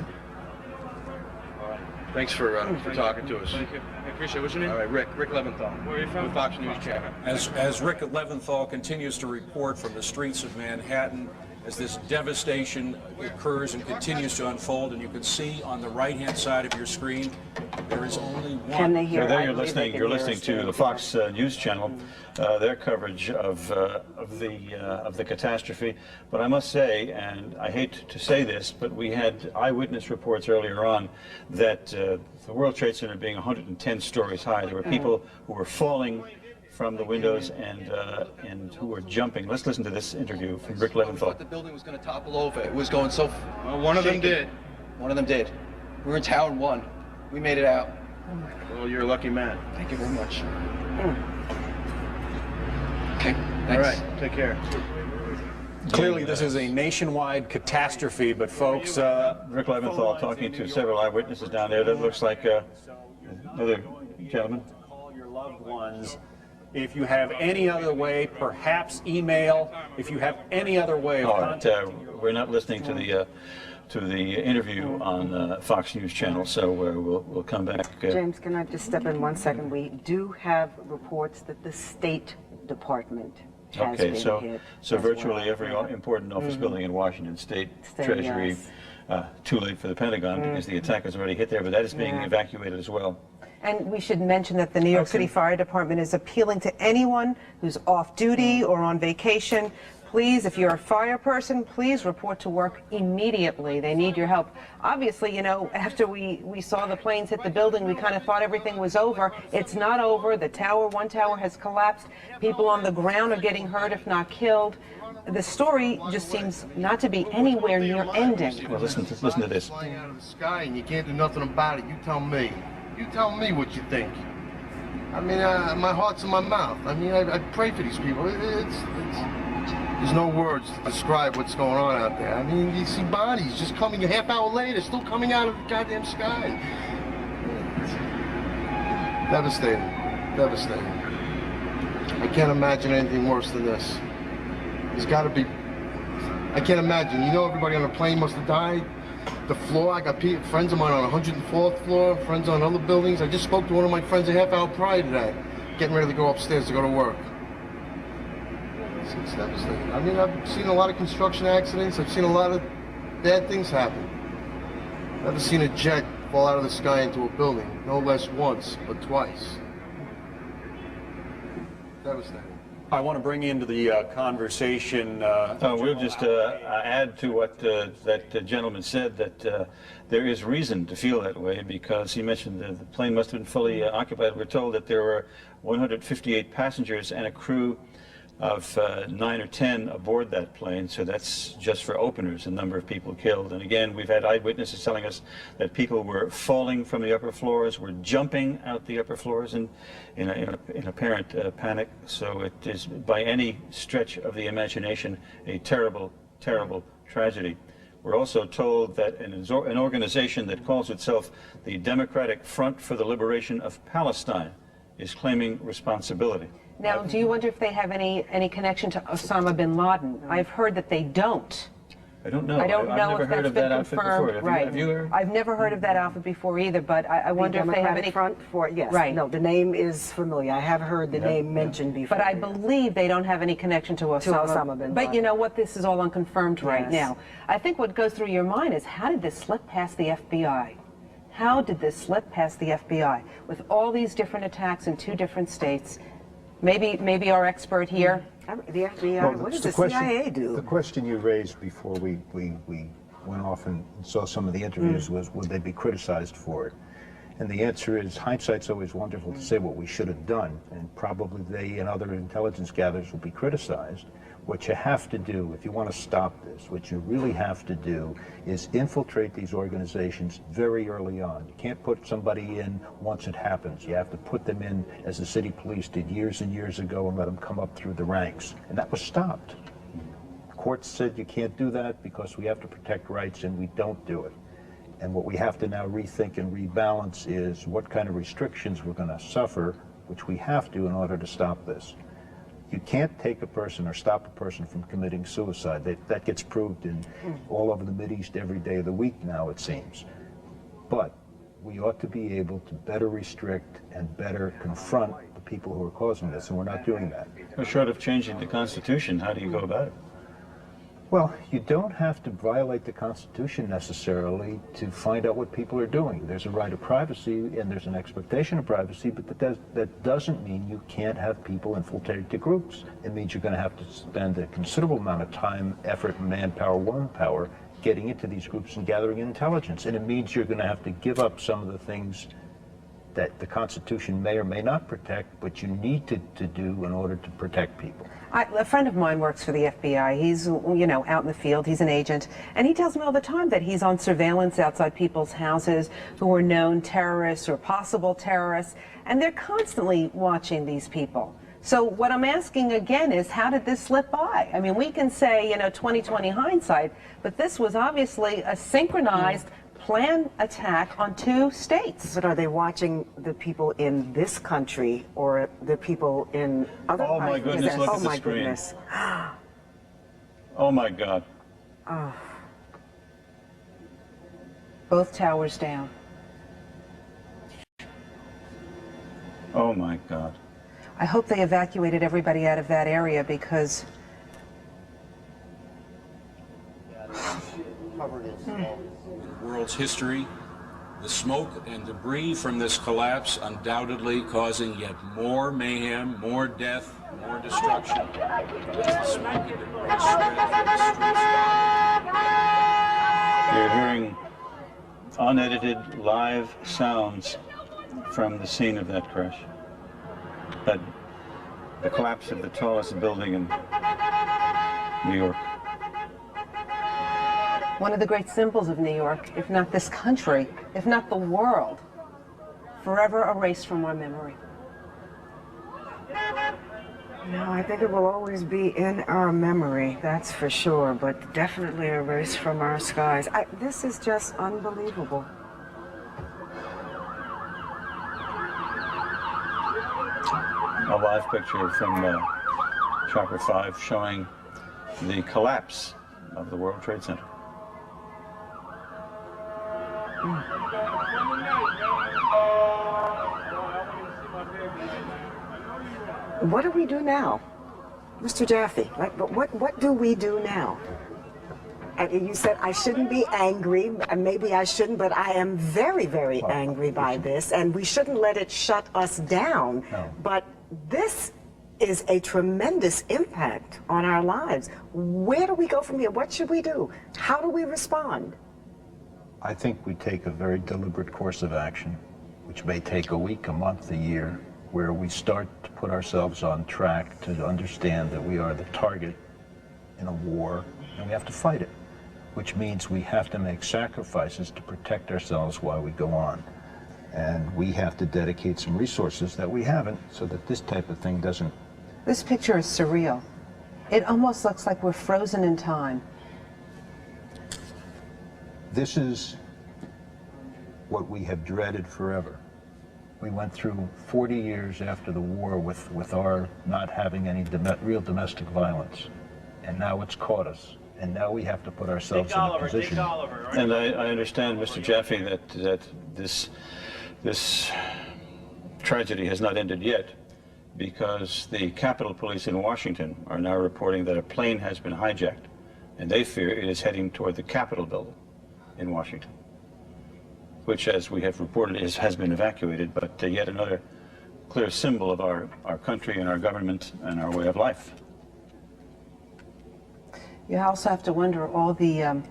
H: All right. Thanks for talking to us.
W: Thank you. I appreciate it. What's your name?
H: All right, Rick Leventhal.
W: Where are you from?
H: With Fox News Channel.
E: As Rick Leventhal continues to report from the streets of Manhattan, as this devastation occurs and continues to unfold, and you can see on the right-hand side of your screen, there is only one.
P: Can they hear?
J: So there you're listening to the Fox News Channel, their coverage of the catastrophe. But I must say, and I hate to say this, but we had eyewitness reports earlier on that the World Trade Center being 110 stories high, there were people who were falling from the windows and who were jumping. Let's listen to this interview from Rick Leventhal.
G: I thought the building was going to topple over. It was going so.
H: Well, one of them did.
G: One of them did. We were in Tower 1. We made it out.
H: Well, you're a lucky man.
G: Thank you very much. Okay. Thanks.
H: All right. Take care.
E: Clearly, this is a nationwide catastrophe, but folks...
J: Rick Leventhal talking to several eyewitnesses down there. That looks like another gentleman.
E: Call your loved ones. If you have any other way, perhaps email. If you have any other way of contacting
J: we're not listening to the interview on Fox News Channel, so we'll come back.
P: James, can I just step in 1 second? We do have reports that the State Department has been hit.
J: So virtually every important office building in Washington State, Treasury, too late for the Pentagon because the attack has already hit there, but that is being evacuated as well.
F: And we should mention that the New York City Fire Department is appealing to anyone who's off duty or on vacation. Please, if you're a fire person, please report to work immediately. They need your help. Obviously, after we saw the planes hit the building, we kind of thought everything was over. It's not over. The one tower has collapsed. People on the ground are getting hurt, if not killed. The story just seems not to be anywhere near ending.
J: Well, listen to this.
A: Flying out of the sky and you can't do nothing about it. You tell me. You tell me what you think. I mean, my heart's in my mouth. I mean, I pray for these people. There's no words to describe what's going on out there. I mean, you see bodies just coming a half hour later, still coming out of the goddamn sky. Devastating. Devastating. I can't imagine anything worse than this. There's got to be... I can't imagine. Everybody on the plane must have died. The floor, I got friends of mine on 104th floor, friends on other buildings. I just spoke to one of my friends a half hour prior to that, getting ready to go upstairs to go to work. It's devastating. I mean, I've seen a lot of construction accidents. I've seen a lot of bad things happen. I've never seen a jet fall out of the sky into a building, no less once, but twice. Devastating.
E: I want to bring into the conversation...
J: we'll just add to what that gentleman said, that there is reason to feel that way, because he mentioned that the plane must have been fully occupied. We're told that there were 158 passengers and a crew of 9 or 10 aboard that plane, so that's just for openers, a number of people killed. And again, we've had eyewitnesses telling us that people were falling from the upper floors, were jumping out the upper floors in apparent panic. So it is, by any stretch of the imagination, a terrible, terrible tragedy. We're also told that an organization that calls itself the Democratic Front for the Liberation of Palestine is claiming responsibility.
F: Now, do you wonder if they have any connection to Osama bin Laden? I've heard that they don't.
J: I don't know.
F: I don't know
J: I've never
F: if
J: heard
F: that's
J: of that
F: been
J: outfit
F: confirmed.
J: before.
F: Right.
J: Have you heard?
F: I've never heard of that outfit before either, but I wonder if they have any...
P: Front for, yes.
F: Right.
P: No, the name is familiar. I have heard the name mentioned before.
F: But I believe they don't have any connection to Osama bin Laden. But you know what? This is all unconfirmed right now. I think what goes through your mind is, how did this slip past the FBI? How did this slip past the FBI? With all these different attacks in 2 different states, maybe our expert here.
P: The FBI, what does the CIA do?
D: The question you raised before we went off and saw some of the interviews was, would they be criticized for it? And the answer is, hindsight's always wonderful to say what we should have done, and probably they and other intelligence gatherers will be criticized. What you have to do, if you want to stop this, what you really have to do is infiltrate these organizations very early on. You can't put somebody in once it happens. You have to put them in, as the city police did years and years ago, and let them come up through the ranks. And that was stopped. Courts said you can't do that because we have to protect rights, and we don't do it. And what we have to now rethink and rebalance is what kind of restrictions we're going to suffer, which we have to in order to stop this. You can't take a person or stop a person from committing suicide. That gets proved in all over the Mideast every day of the week now, it seems. But we ought to be able to better restrict and better confront the people who are causing this, and we're not doing that.
J: Well, short of changing the Constitution, how do you go about it?
D: Well, you don't have to violate the Constitution necessarily to find out what people are doing. There's a right of privacy and there's an expectation of privacy, but that doesn't mean you can't have people infiltrate the groups. It means you're going to have to spend a considerable amount of time, effort, manpower, womanpower getting into these groups and gathering intelligence. And it means you're going to have to give up some of the things that the Constitution may or may not protect, but you need to do in order to protect people.
F: A friend of mine works for the FBI. He's, out in the field. He's an agent. And he tells me all the time that he's on surveillance outside people's houses who are known terrorists or possible terrorists. And they're constantly watching these people. So what I'm asking again is, how did this slip by? I mean, we can say, 20/20 hindsight, but this was obviously a synchronized planned attack on 2 states.
P: But are they watching the people in this country or the people in other countries?
J: Oh my goodness, look at the screen.
P: Goodness.
J: Oh my God.
F: Oh. Both towers down.
J: Oh my God.
F: I hope they evacuated everybody out of that area, because
E: World's history, the smoke and debris from this collapse undoubtedly causing yet more mayhem, more death, more destruction. The smoke and debris spread from the streets.
J: You're hearing unedited live sounds from the scene of that crash. The collapse of the tallest building in New York.
F: one of the great symbols of New York, if not this country, if not the world, forever erased from our memory.
P: No, I think it will always be in our memory, that's for sure, but definitely erased from our skies. This is just unbelievable.
J: A live picture from Chopper 5 showing the collapse of the World Trade Center.
P: What do we do now? Mr. Jaffe, what do we do now? You said I shouldn't be angry, and maybe I shouldn't, but I am very, very angry by this, and we shouldn't let it shut us down.
D: No.
P: But this is a tremendous impact on our lives. Where do we go from here? What should we do? How do we respond?
D: I think we take a very deliberate course of action, which may take a week, a month, a year, where we start to put ourselves on track to understand that we are the target in a war and we have to fight it, which means we have to make sacrifices to protect ourselves while we go on. And we have to dedicate some resources that we haven't so that this type of thing doesn't.
F: This picture is surreal. It almost looks like we're frozen in time.
D: This is what we have dreaded forever. We went through 40 years after the war with our not having any real domestic violence. And now it's caught us. And now we have to put ourselves in a position.
J: And I understand, Mr. Jaffe, that this tragedy has not ended yet, because the Capitol Police in Washington are now reporting that a plane has been hijacked, and they fear it is heading toward the Capitol building in Washington, which, as we have reported, has been evacuated, but yet another clear symbol of our country and our government and our way of life.
F: You also have to wonder all the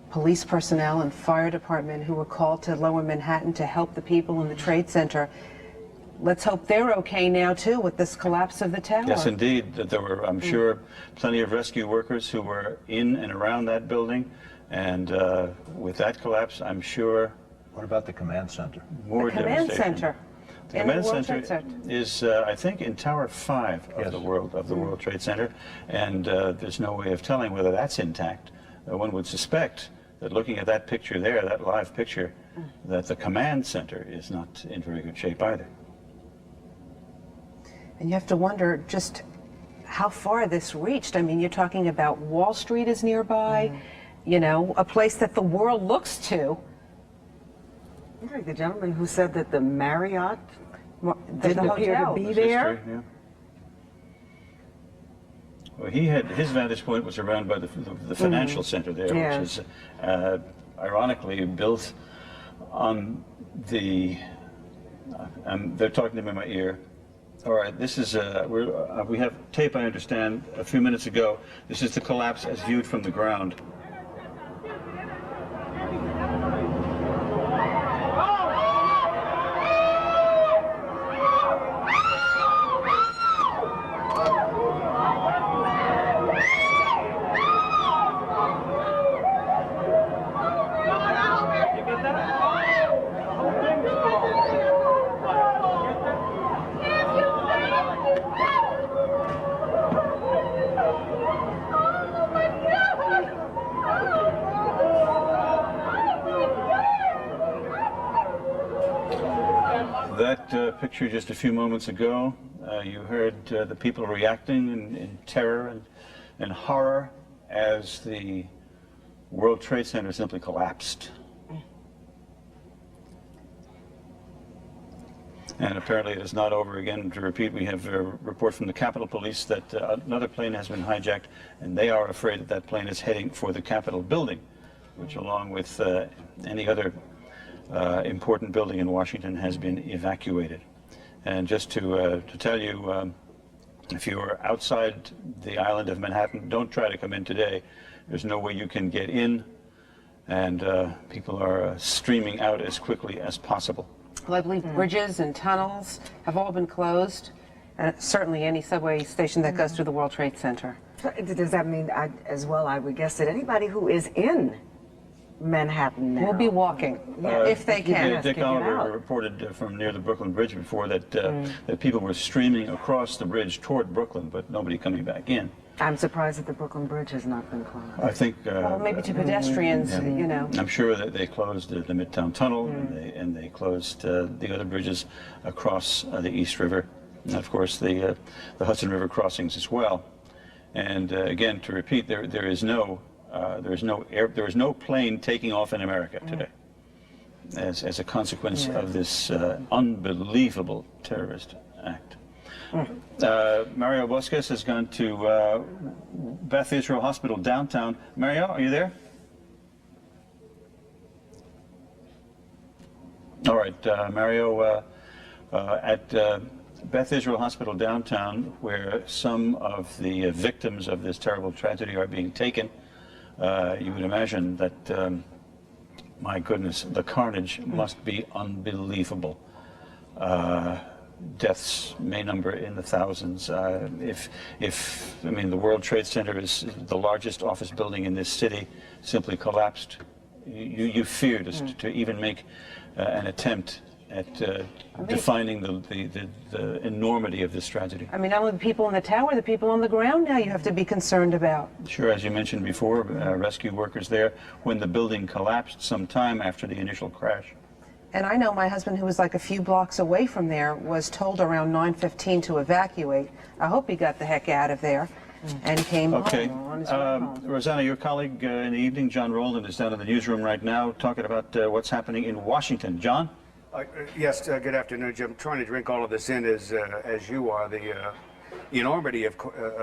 F: police personnel and fire department who were called to Lower Manhattan to help the people in the Trade Center. Let's hope they're okay now, too, with this collapse of the tower.
J: Yes, indeed. There were, I'm sure, plenty of rescue workers who were in and around that building. And with that collapse, I'm sure...
D: What about the command center?
J: More
F: command
J: devastation.
F: center.
J: The command center is, I think, in Tower 5 of the World Trade Center. And there's no way of telling whether that's intact. One would suspect that looking at that picture there, that live picture, that the command center is not in very good shape either.
F: And you have to wonder just how far this reached. I mean, you're talking about Wall Street is nearby, you know, a place that the world looks to.
P: Like the gentleman who said that the Marriott
F: didn't
P: appear to be there.
J: History, yeah. Well, he had his vantage point was around by the financial center there, which is ironically built on the. They're talking to me in my ear. All right, this is we have tape. I understand a few minutes ago. This is the collapse as viewed from the ground. That picture just a few moments ago, you heard the people reacting in terror and horror as the World Trade Center simply collapsed. And apparently it is not over. Again, to repeat, we have a report from the Capitol Police that another plane has been hijacked, and they are afraid that that plane is heading for the Capitol building, which, along with any other important building in Washington, has been evacuated. And just to tell you, if you are outside the island of Manhattan, don't try to come in today. There's no way you can get in, and people are streaming out as quickly as possible.
F: Well, I believe bridges and tunnels have all been closed, and certainly any subway station that goes through the World Trade Center.
P: Does that mean, as well, I would guess that anybody who is in Manhattan now
F: will be walking, if they can.
J: Dick Oliver reported from near the Brooklyn Bridge before that that people were streaming across the bridge toward Brooklyn, but nobody coming back in.
P: I'm surprised that the Brooklyn Bridge has not been closed.
J: I think...
F: well, maybe to pedestrians, you know.
J: I'm sure that they closed the Midtown Tunnel, and they closed the other bridges across the East River, and of course the Hudson River crossings as well. And again, to repeat, there is no plane taking off in America today as a consequence of this unbelievable terrorist act. Mario Bosques has gone to Beth Israel Hospital downtown. Mario, are you there? All right, Mario, at Beth Israel Hospital downtown, where some of the victims of this terrible tragedy are being taken, you would imagine that, my goodness, the carnage must be unbelievable. deaths may number in the thousands. I mean, the World Trade Center is the largest office building in this city, simply collapsed. You fear to even make an attempt at defining the enormity of this tragedy.
F: I mean, not only the people in the tower, the people on the ground now you have to be concerned about.
J: Sure, as you mentioned before, rescue workers there when the building collapsed some time after the initial crash.
F: And I know my husband, who was like a few blocks away from there, was told around 9:15 to evacuate. I hope he got the heck out of there and came home on his way home.
J: Rosanna, your colleague in the evening, John Rowland, is down in the newsroom right now talking about what's happening in Washington. John?
L: Yes, good afternoon, Jim. I'm trying to drink all of this in as you are. The enormity of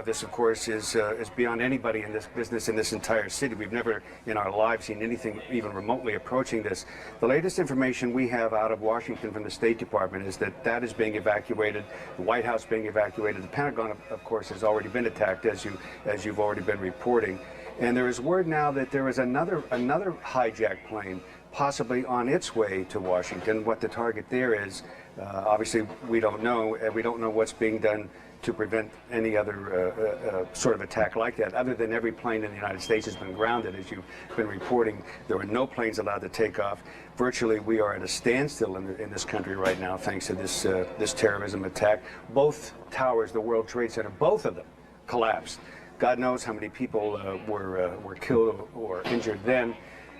L: this, of course, is beyond anybody in this business in this entire city. We've never in our lives seen anything even remotely approaching this. The latest information we have out of Washington from the State Department is that is being evacuated, the White House being evacuated. The Pentagon, of course, has already been attacked, as you've already been reporting. And there is word now that there is another hijacked plane possibly on its way to Washington. What the target there is, obviously we don't know, and we don't know what's being done to prevent any other sort of attack like that, other than every plane in the United States has been grounded. As you've been reporting, there are no planes allowed to take off. Virtually, we are at a standstill in this country right now, thanks to this terrorism attack. Both towers, the World Trade Center, both of them collapsed. God knows how many people were killed or injured then.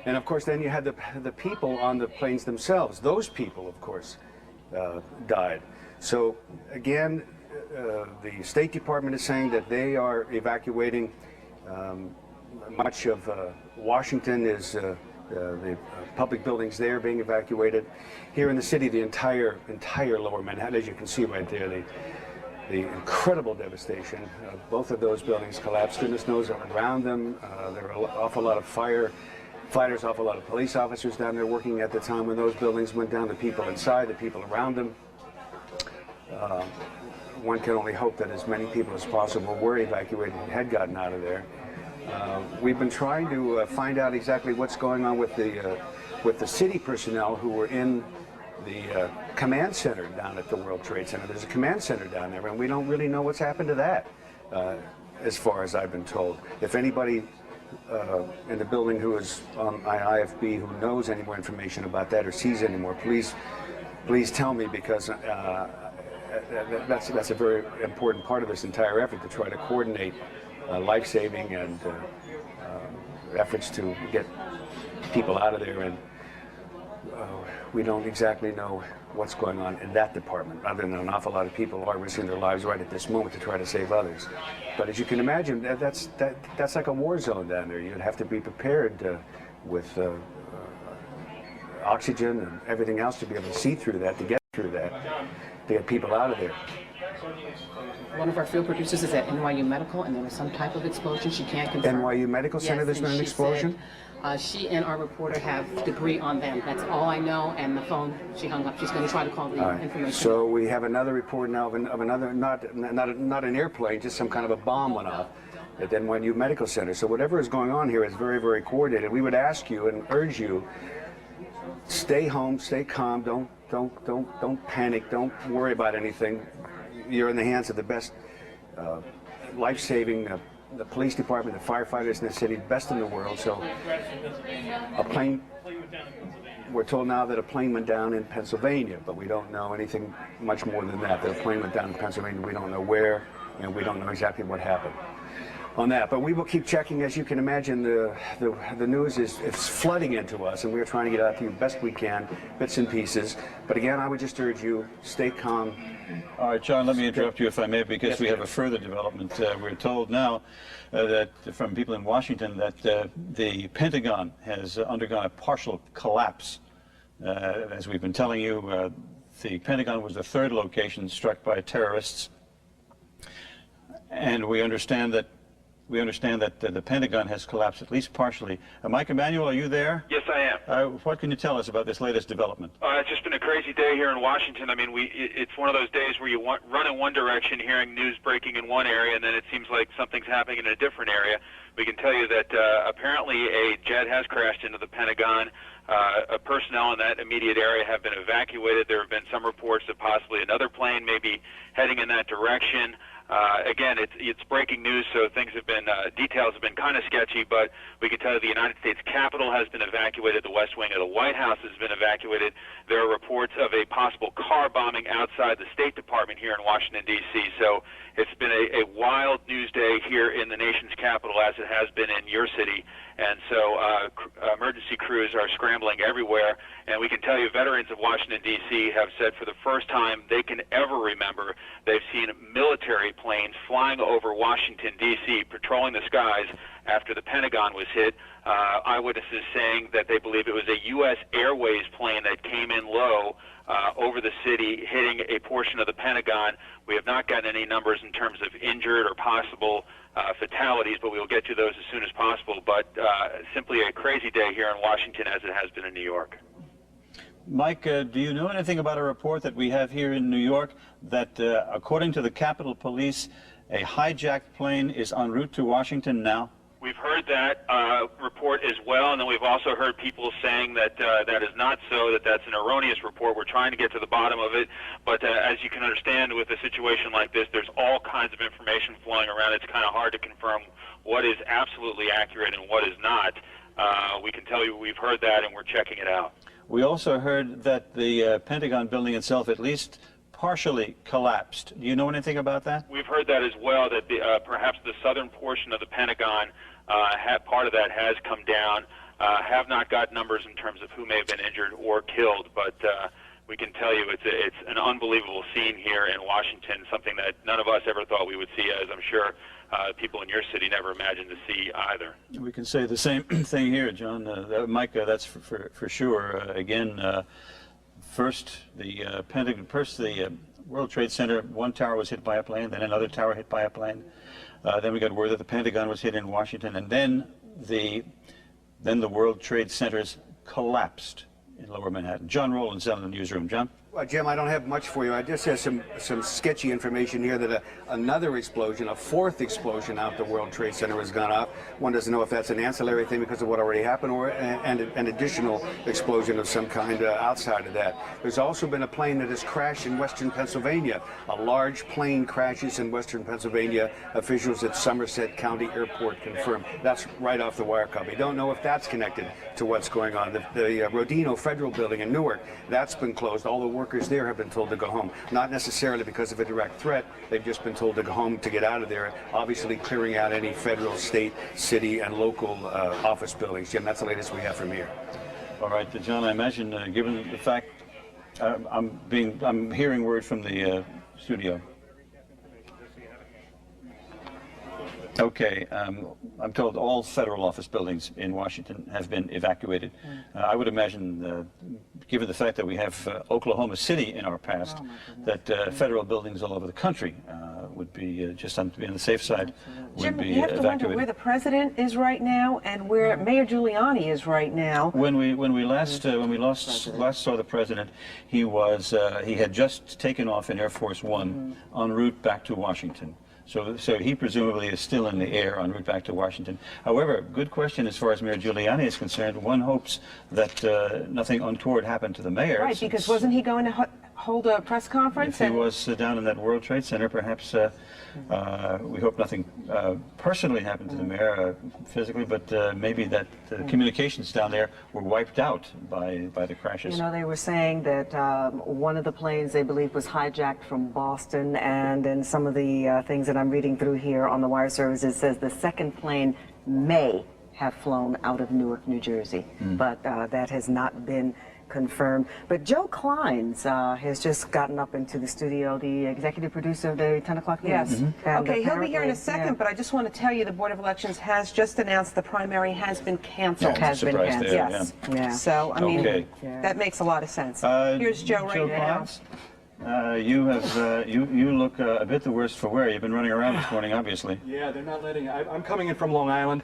L: And of course, then you had the people on the planes themselves. Those people, of course, died. So again, the State Department is saying that they are evacuating much of Washington. Is the public buildings there being evacuated. Here in the city, the entire lower Manhattan, as you can see right there, the incredible devastation. Both of those buildings collapsed. Goodness knows around them. There are an awful lot of fighters, awful lot of police officers down there working at the time when those buildings went down, the people inside, the people around them. One can only hope that as many people as possible were evacuated and had gotten out of there. We've been trying to find out exactly what's going on with the city personnel who were in the command center down at the World Trade Center. There's a command center down there, and we don't really know what's happened to that, as far as I've been told. If anybody in the building who is on IFB who knows any more information about that or sees any more, please tell me, because that's a very important part of this entire effort, to try to coordinate life-saving and efforts to get people out of there. And we don't exactly know what's going on in that department, other than an awful lot of people are risking their lives right at this moment to try to save others. But as you can imagine, that's like a war zone down there. You'd have to be prepared with oxygen and everything else to be able to see through that, to get through that, to get people out of there.
N: One of our field producers is at NYU Medical, and there was some type of explosion. She can't confirm.
L: NYU Medical Center, there's been an explosion?
N: She and our reporter have debris on them. That's all I know, and the phone, she hung up. She's going to try to call the information.
L: So we have another report now of another, not an airplane, just some kind of a bomb went off at NYU Medical Center. So whatever is going on here is very, very coordinated. We would ask you and urge you, stay home, stay calm, don't panic, don't worry about anything. You're in the hands of the best life-saving, the police department, the firefighters in the city, best in the world. So a plane, we're told now that a plane went down in Pennsylvania, but we don't know anything much more than that. That a plane went down in Pennsylvania, we don't know where, and we don't know exactly what happened on that. But we will keep checking. As you can imagine, the news is flooding into us, and we're trying to get out to you best we can, bits and pieces. But again, I would just urge you, stay calm.
J: All right, John, let me interrupt you, if I may, because we have a further development. We're told now that from people in Washington that the Pentagon has undergone a partial collapse. As we've been telling you, the Pentagon was the third location struck by terrorists, and we understand that the Pentagon has collapsed at least partially. Mike Emanuel, are you there?
Q: Yes, I am.
J: What can you tell us about this latest development?
Q: It's just been a crazy day here in Washington. I mean, it's one of those days where you run in one direction, hearing news breaking in one area, and then it seems like something's happening in a different area. We can tell you that apparently a jet has crashed into the Pentagon. Personnel in that immediate area have been evacuated. There have been some reports that possibly another plane may be heading in that direction. Again, it's breaking news, so things have been, details have been kind of sketchy, but we can tell you the United States Capitol has been evacuated, the West Wing of the White House has been evacuated. There are reports of a possible car bombing outside the State Department here in Washington, D.C., so it's been a wild news day here in the nation's capital, as it has been in your city, and so emergency crews are scrambling everywhere, and we can tell you veterans of Washington, D.C. have said for the first time they can ever remember they've seen military planes flying over Washington, D.C., patrolling the skies after the Pentagon was hit. Eyewitnesses saying that they believe it was a U.S. Airways plane that came in low over the city, hitting a portion of the Pentagon. We have not gotten any numbers in terms of injured or possible fatalities, but we will get to those as soon as possible. But simply a crazy day here in Washington, as it has been in New York.
J: Mike, do you know anything about a report that we have here in New York that, according to the Capitol Police, a hijacked plane is en route to Washington now?
Q: We've heard that report as well, and then we've also heard people saying that that is not so, that that's an erroneous report. We're trying to get to the bottom of it, but as you can understand, with a situation like this, there's all kinds of information flowing around. It's kind of hard to confirm what is absolutely accurate and what is not. We can tell you we've heard that, and we're checking it out.
J: We also heard that the Pentagon building itself at least partially collapsed. Do you know anything about that?
Q: We've heard that as well, that perhaps the southern portion of the Pentagon, part of that has come down. Have not got numbers in terms of who may have been injured or killed, but we can tell you it's an unbelievable scene here in Washington, something that none of us ever thought we would see, as I'm sure people in your city never imagined to see either.
J: We can say the same thing here, John. Mike, that's for sure. Again, first the World Trade Center, one tower was hit by a plane, then another tower hit by a plane. Then we got word that the Pentagon was hit in Washington, and then the World Trade Centers collapsed in Lower Manhattan. John Rowland's in the newsroom. John?
L: Well, Jim, I don't have much for you. I just have some sketchy information here that another explosion, a fourth explosion out the World Trade Center has gone off. One doesn't know if that's an ancillary thing because of what already happened or an additional explosion of some kind outside of that. There's also been a plane that has crashed in western Pennsylvania. A large plane crashes in western Pennsylvania. Officials at Somerset County Airport confirmed. That's right off the wire copy. Don't know if that's connected to what's going on. The Rodino Federal Building in Newark, that's been closed. All the workers there have been told to go home. Not necessarily because of a direct threat. They've just been told to go home to get out of there, obviously clearing out any federal, state, city, and local office buildings. Jim, that's the latest we have from here.
J: All right, John, I imagine, given the fact I'm hearing word from the studio. Okay, I'm told all federal office buildings in Washington have been evacuated. I would imagine, given the fact that we have Oklahoma City in our past, that federal buildings all over the country would be, just to be on the safe side, would be
F: you have to wonder where the president is right now and where Mayor Giuliani is right now.
J: When we last saw the president, he had just taken off in Air Force One en route back to Washington. So he presumably is still in the air en route back to Washington. However, good question as far as Mayor Giuliani is concerned. One hopes that nothing untoward happened to the mayor.
F: Right, because wasn't he going to hold a press conference?
J: If he was down in that World Trade Center, perhaps we hope nothing personally happened to the mayor physically, but maybe that communications down there were wiped out by the crashes.
P: You know, they were saying that one of the planes they believe was hijacked from Boston, and in some of the things that I'm reading through here on the wire service, it says the second plane may have flown out of Newark, New Jersey, but that has not been confirmed. But Joe Kleins has just gotten up into the studio, the executive producer of the 10 o'clock news.
F: Yes. Okay, he'll be here in a second, but I just want to tell you the Board of Elections has just announced the primary has been canceled.
P: Has been canceled.
F: Yes.
P: Yeah.
F: So, I mean, that makes a lot of sense. Here's Joe right now.
J: Kleins, you look a bit the worse for wear. You've been running around this morning, obviously.
S: Yeah, they're not letting. I'm coming in from Long Island.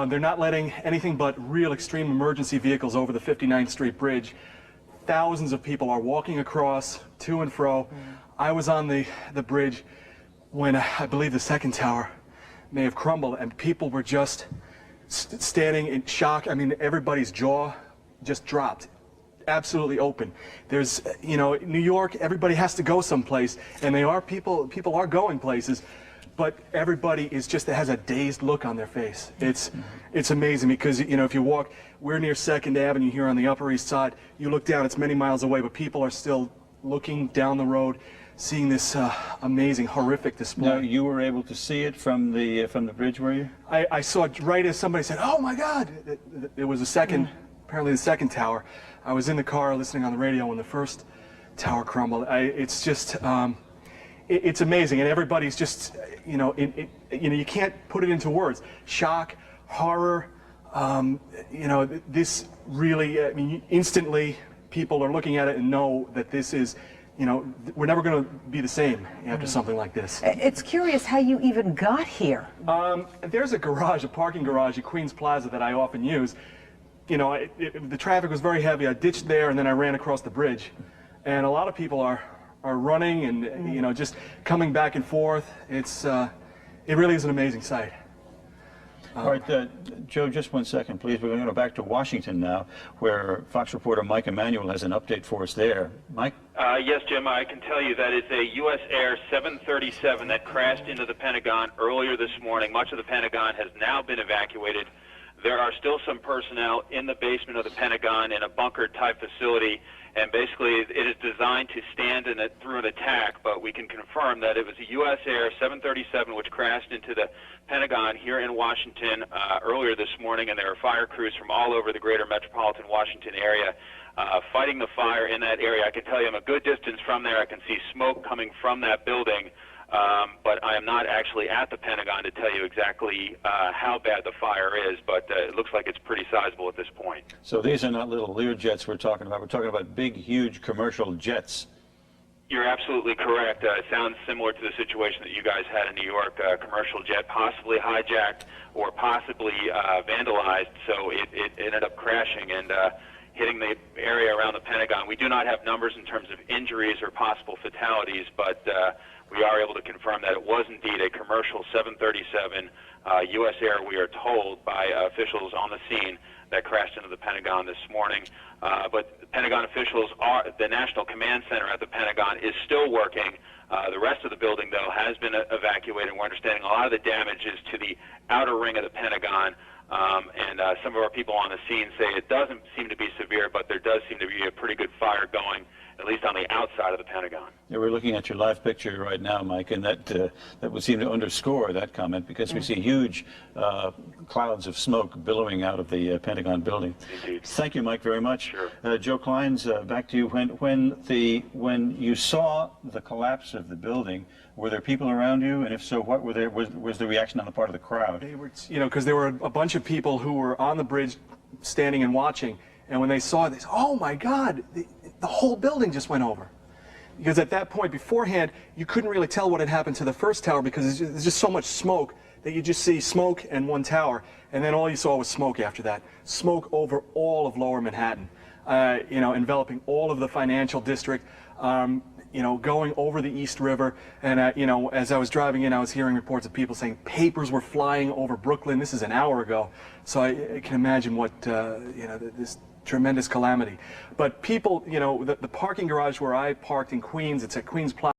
S: They're not letting anything but real extreme emergency vehicles over the 59th Street Bridge. Thousands of people are walking across to and fro. I was on the bridge when I believe the second tower may have crumbled, and people were just standing in shock. I mean, everybody's jaw just dropped. Absolutely open. There's, you know, New York, everybody has to go someplace, and people are going places, but everybody is just has a dazed look on their face. It's amazing because, you know, if you walk, we're near 2nd Avenue here on the Upper East Side. You look down, it's many miles away, but people are still looking down the road, seeing this amazing, horrific display.
J: Now, you were able to see it from the bridge, were you?
S: I saw it right as somebody said, "Oh my God!" It was the second, apparently the second tower. I was in the car listening on the radio when the first tower crumbled. It's just, it's amazing, and everybody's just, you know, you can't put it into words. Shock, horror, you know, this really, I mean, instantly people are looking at it and know that this is, you know, we're never going to be the same after something like this.
F: It's curious how you even got here.
S: There's a garage, a parking garage at Queens Plaza that I often use. You know, the traffic was very heavy. I ditched there and then I ran across the bridge. And a lot of people are running and, you know, just coming back and forth. It really is an amazing sight.
J: All right, Joe, just 1 second, please. We're going to go back to Washington now, where Fox reporter Mike Emanuel has an update for us there. Mike?
Q: Yes, Jim, I can tell you that it's a U.S. Air 737 that crashed into the Pentagon earlier this morning. Much of the Pentagon has now been evacuated. There are still some personnel in the basement of the Pentagon in a bunker-type facility, and basically it is designed to stand through an attack, but we can confirm that it was a U.S. Air 737 which crashed into the Pentagon here in Washington earlier this morning, and there are fire crews from all over the greater metropolitan Washington area fighting the fire in that area. I can tell you I'm a good distance from there. I can see smoke coming from that building. But I am not actually at the Pentagon to tell you exactly how bad the fire is, but it looks like it's pretty sizable at this point.
J: So these are not little Learjets we're talking about. We're talking about big, huge commercial jets.
Q: You're absolutely correct. It sounds similar to the situation that you guys had in New York, a commercial jet possibly hijacked or possibly vandalized, so it ended up crashing and hitting the area around the Pentagon. We do not have numbers in terms of injuries or possible fatalities, but we are able to confirm that it was indeed a commercial 737 U.S. Air, we are told by officials on the scene, that crashed into the Pentagon this morning. But the Pentagon officials the National Command Center at the Pentagon is still working. The rest of the building, though, has been evacuated. We're understanding a lot of the damage is to the outer ring of the Pentagon. And some of our people on the scene say it doesn't seem to be severe, but there does seem to be a pretty good fire going, at least on the outside of the Pentagon.
J: Yeah, we're looking at your live picture right now, Mike, and that would seem to underscore that comment because we see huge clouds of smoke billowing out of the Pentagon building.
Q: Indeed.
J: Thank you, Mike, very much.
Q: Sure.
J: Joe Kleins, back to you. When you saw the collapse of the building, were there people around you, and if so, what was the reaction on the part of the crowd?
S: They were, you know, because there were a bunch of people who were on the bridge, standing and watching, and when they saw it, they said, "Oh my God, the whole building just went over." Because at that point, beforehand, you couldn't really tell what had happened to the first tower because there's just so much smoke that you just see smoke and one tower, and then all you saw was smoke after that. Smoke over all of Lower Manhattan, you know, enveloping all of the financial district, you know, going over the East River. And, you know, as I was driving in, I was hearing reports of people saying papers were flying over Brooklyn. This is an hour ago. So I can imagine what, you know, this tremendous calamity. But people, you know, the parking garage where I parked in Queens, it's at Queens Plaza.